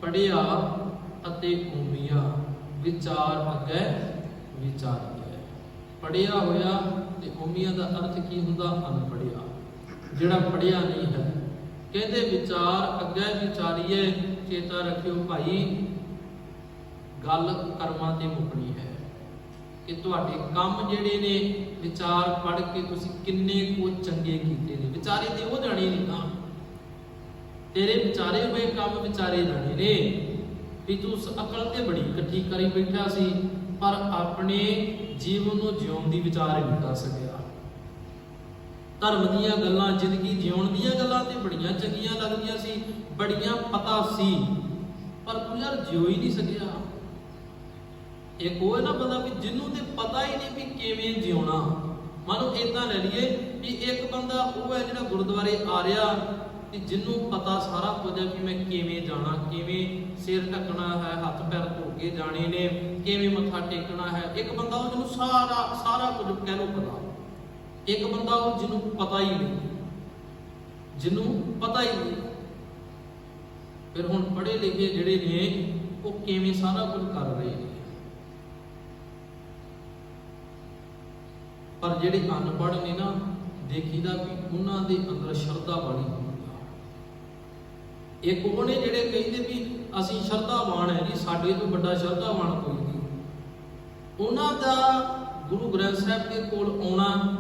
ਪੜਿਆ ਅਤੇ ਓਮੀਆ ਵਿਚਾਰ ਅੱਗੇ ਵਿਚਾਰੀਐ। ਪੜਿਆ ਹੋਇਆ ਤੇ ਓਮੀਆ ਦਾ ਅਰਥ ਕੀ ਹੁੰਦਾ? ਅਨਪੜਿਆ, ਜਿਹੜਾ ਪੜਿਆ ਨਹੀਂ ਹੈ। ਕਹਿੰਦੇ ਵਿਚਾਰ ਅੱਗੇ ਵਿਚਾਰੀਏ। ਚੇਤਾ ਰੱਖਿਓ ਭਾਈ, ਗੱਲ ਕਰਮਾਂ ਤੇ ਮੁੱਕਣੀ ਹੈ। ਕਿ ਤੁਹਾਡੇ ਕੰਮ ਜਿਹੜੇ ਨੇ ਵਿਚਾਰ ਪੜ੍ਹ ਕੇ ਤੁਸੀਂ ਕਿੰਨੇ ਕੁ ਚੰਗੇ ਕੀਤੇ ਨੇ। ਵਿਚਾਰੇ ਤੇ ਉਹ ਜਾਣੇ ਨਹੀਂ ਨਾ, ਤੇਰੇ ਵਿਚਾਰੇ ਹੋਏ ਕੰਮ ਵਿਚਾਰੇ ਜਾਣੇ ਨੇ ਵੀ ਤੂੰ ਅਕਲ ਤੇ ਬੜੀ ਇਕੱਠੀ ਕਰੀ ਬੈਠਾ ਸੀ, ਪਰ ਆਪਣੇ ਜੀਵਨ ਨੂੰ ਜਿਉਣ ਦੀ ਵਿਚਾਰ ਨਹੀਂ ਕਰ ਸਕਿਆ। ਧਰਮ ਦੀਆਂ ਗੱਲਾਂ, ਜ਼ਿੰਦਗੀ ਜਿਉਣ ਦੀਆਂ ਗੱਲਾਂ ਤੇ ਬੜੀਆਂ ਚੰਗੀਆਂ ਲੱਗਦੀਆਂ ਸੀ, ਬੜੀਆਂ ਪਤਾ ਸੀ, ਪਰ ਤੂੰ ਯਾਰ ਜਿਉ ਹੀ ਨਹੀਂ ਸਕਿਆ। ਇੱਕ ਉਹ ਨਾ ਬੰਦਾ ਵੀ ਜਿਹਨੂੰ ਤੇ ਪਤਾ ਹੀ ਨਹੀਂ ਵੀ ਕਿਵੇਂ ਜਿਉਣਾ। ਮਾਨੋ ਇਦਾਂ ਲੈ ਲਈਏ ਵੀ ਇੱਕ ਬੰਦਾ ਉਹ ਹੈ ਜਿਹੜਾ ਗੁਰਦੁਆਰੇ ਆ ਰਿਹਾ ਤੇ ਜਿਹਨੂੰ ਪਤਾ ਸਾਰਾ ਕੁਝ ਹੈ ਵੀ ਮੈਂ ਕਿਵੇਂ ਜਾਣਾ, ਕਿਵੇਂ ਸਿਰ ਢੱਕਣਾ ਹੈ, ਹੱਥ ਪੈਰ ਧੋ ਕੇ ਜਾਣੇ ਨੇ, ਕਿਵੇਂ ਮੱਥਾ ਟੇਕਣਾ ਹੈ। ਇੱਕ ਬੰਦਾ ਉਹ ਜਿਹਨੂੰ ਸਾਰਾ ਕੁਝ ਕਹਿ ਲਓ ਪਤਾ। ਇੱਕ ਬੰਦਾ ਉਹ ਜਿਹਨੂੰ ਪਤਾ ਹੀ ਨਹੀਂ, ਜਿਹਨੂੰ ਪਤਾ ਹੀ ਨਹੀਂ। ਫਿਰ ਹੁਣ ਪੜ੍ਹੇ ਲਿਖੇ ਜਿਹੜੇ ਨੇ ਉਹ ਕਿਵੇਂ ਸਾਰਾ ਕੁਝ ਕਰ ਰਹੇ ਨੇ, ਪਰ ਜਿਹੜੇ ਅਨਪੜ੍ਹ ਨੇ ਨਾ, ਦੇਖੀਦਾ ਵੀ ਉਹਨਾਂ ਦੇ ਅੰਦਰ ਸ਼ਰਧਾ ਵਾਲੀ ਹੁੰਦੀ ਆ। ਇੱਕ ਉਹ ਨੇ ਜਿਹੜੇ ਕਹਿੰਦੇ ਵੀ ਅਸੀਂ ਸ਼ਰਧਾਵਾਨ ਹੈ ਜੀ, ਸਾਡੇ ਤੋਂ ਵੱਡਾ ਸ਼ਰਧਾਵਾਨ ਕੋਈ ਨਹੀਂ। ਉਹਨਾਂ ਦਾ ਗੁਰੂ ਗ੍ਰੰਥ ਸਾਹਿਬ ਦੇ ਕੋਲ ਆਉਣਾ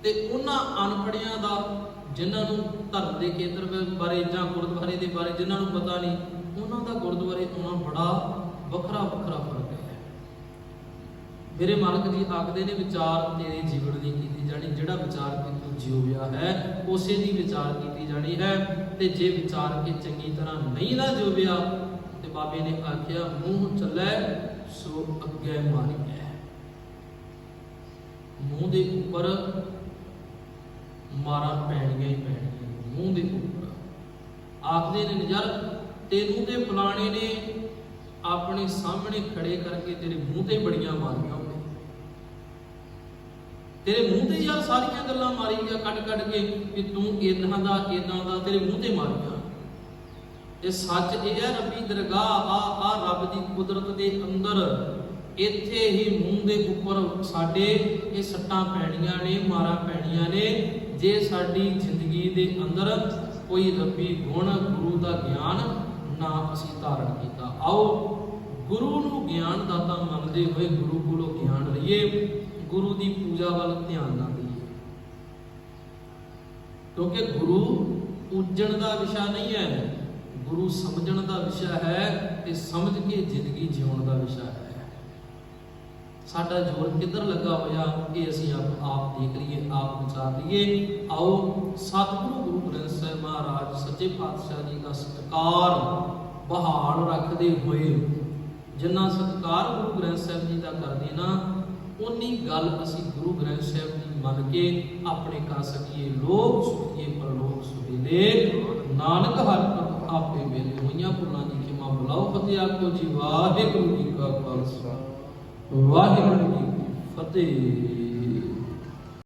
ਤੇ ਉਹਨਾਂ ਅਨਪੜ੍ਹਿਆਂ ਦਾ, ਜਿਨ੍ਹਾਂ ਨੂੰ ਧਰਮ ਦੇ ਖੇਤਰ ਬਾਰੇ ਜਾਂ ਗੁਰਦੁਆਰੇ ਦੇ ਬਾਰੇ ਜਿਨ੍ਹਾਂ ਨੂੰ ਪਤਾ ਨਹੀਂ, ਉਹਨਾਂ ਦਾ ਗੁਰਦੁਆਰੇ ਆਉਣਾ ਬੜਾ ਵੱਖਰਾ ਫਰਕ ਹੈ। ਮੇਰੇ ਮਾਲਕ ਜੀ ਆਖਦੇ ਨੇ ਵਿਚਾਰ ਤੇਰੇ ਜੀਵਨ ਦੀ ਕੀਤੀ ਜਾਣੀ, ਜਿਹੜਾ ਵਿਚਾਰ ਕੇ ਤੂੰ ਜਿਉਆ ਹੈ ਉਸੇ ਦੀ ਵਿਚਾਰ ਕੀਤੀ ਜਾਣੀ ਹੈ। ਤੇ ਜੇ ਵਿਚਾਰ ਕੇ ਚੰਗੀ ਤਰ੍ਹਾਂ ਨਹੀਂ ਨਾ ਜਿਉਆ ਤੇ ਬਾਬੇ ਨੇ ਆਖਿਆ ਮੂੰਹ ਚੱਲੇ ਸੋ ਅੱਗੇ ਮਾਰੀਐ। ਮੂੰਹ ਦੇ ਉੱਪਰ ਮਾਰਾਂ ਪੈਣੀਆਂ ਹੀ ਪੈਣੀਆਂ, ਮੂੰਹ ਦੇ ਉੱਪਰ। ਆਖਦੇ ਨੇ ਯਾਰ ਤੈਨੂੰ ਤੇ ਫਲਾਣੇ ਨੇ ਆਪਣੇ ਸਾਹਮਣੇ ਖੜੇ ਕਰਕੇ ਤੇਰੇ ਮੂੰਹ ਤੇ ਬੜੀਆਂ ਮਾਰੀਆਂ ਉਹਨੇ, ਤੇਰੇ ਮੂੰਹ ਤੇ ਯਾਰ ਸਾਰੀਆਂ ਗੱਲਾਂ ਮਾਰੀਆਂ ਕੱਢ ਕੇ ਕਿ ਤੂੰ ਇਦਾਂ ਦਾ ਤੇਰੇ ਮੂੰਹ ਤੇ ਮਾਰੀਆਂ। ਇਹ ਸੱਚ ਇਹ ਹੈ ਰੱਬੀ ਦਰਗਾਹ ਆ ਰੱਬ ਦੀ ਕੁਦਰਤ ਦੇ ਅੰਦਰ ਇੱਥੇ ਹੀ ਮੂੰਹ ਦੇ ਉੱਪਰ ਸਾਡੇ ਇਹ ਸੱਟਾਂ ਪੈਣੀਆਂ ਨੇ, ਮਾਰਾਂ ਪੈਣੀਆਂ ਨੇ, ਜੇ ਸਾਡੀ ਜ਼ਿੰਦਗੀ ਦੇ ਅੰਦਰ ਕੋਈ ਰੱਬੀ ਗੁਣ, ਗੁਰੂ ਦਾ ਗਿਆਨ ਨਾ ਅਸੀਂ ਧਾਰਨ ਕੀਤਾ। ਆਓ ਗੁਰੂ ਨੂੰ ਗਿਆਨ ਦਾਤਾ ਮੰਨਦੇ ਹੋਏ ਗੁਰੂ ਕੋਲੋਂ ਗਿਆਨ ਲਈਏ, ਗੁਰੂ ਦੀ ਪੂਜਾ ਵੱਲ ਧਿਆਨ ਨਾ ਦਈਏ, ਕਿਉਂਕਿ ਗੁਰੂ ਪੂਜਣ ਦਾ ਵਿਸ਼ਾ ਨਹੀਂ ਹੈ, ਗੁਰੂ ਸਮਝਣ ਦਾ ਵਿਸ਼ਾ ਹੈ ਤੇ ਸਮਝ ਕੇ ਜ਼ਿੰਦਗੀ ਜਿਉਣ ਦਾ ਵਿਸ਼ਾ ਹੈ। ਸਾਡਾ ਜ਼ੋਰ ਕਿੱਧਰ ਲੱਗਾ ਹੋਇਆ ਇਹ ਅਸੀਂ ਆਪ ਦੇਖ ਲਈਏ, ਆਪ ਵਿਚਾਰ ਲਈਏ। ਆਓ ਸਤਿਗੁਰੂ ਗੁਰੂ ਗ੍ਰੰਥ ਸਾਹਿਬ ਮਹਾਰਾਜ ਸੱਚੇ ਪਾਤਸ਼ਾਹ ਜੀ ਦਾ ਸਤਿਕਾਰ ਬਹਾਲ ਰੱਖਦੇ ਹੋਏ, ਜਿੰਨਾ ਸਤਿਕਾਰ ਗੁਰੂ ਗ੍ਰੰਥ ਸਾਹਿਬ ਜੀ ਦਾ ਕਰਦੇ ਨਾ, ਉਨੀ ਗੱਲ ਅਸੀਂ ਗੁਰੂ ਗ੍ਰੰਥ ਸਾਹਿਬ ਜੀ ਮੰਨ ਕੇ ਆਪਣੇ ਕਰ ਸਕੀਏ। ਲੋਕ ਸੁਖੀਏ ਪਰਲੋਕ ਸੁਖੀਲੇ, ਨਾਨਕ ਹਰਿ ਭਗਤ ਆਪੇ ਵੇਲੇ। ਹੋਈਆਂ ਭੁੱਲਾਂ ਦੀ ਖਿਮਾ ਬੁਲਾਓ, ਫਤਿਹ ਆਖੋ ਜੀ। ਵਾਹਿਗੁਰੂ ਜੀ ਕਾ ਖਾਲਸਾ, ਵਾਹਿਗੁਰੂ ਜੀ ਕੀ ਫਤਿਹ।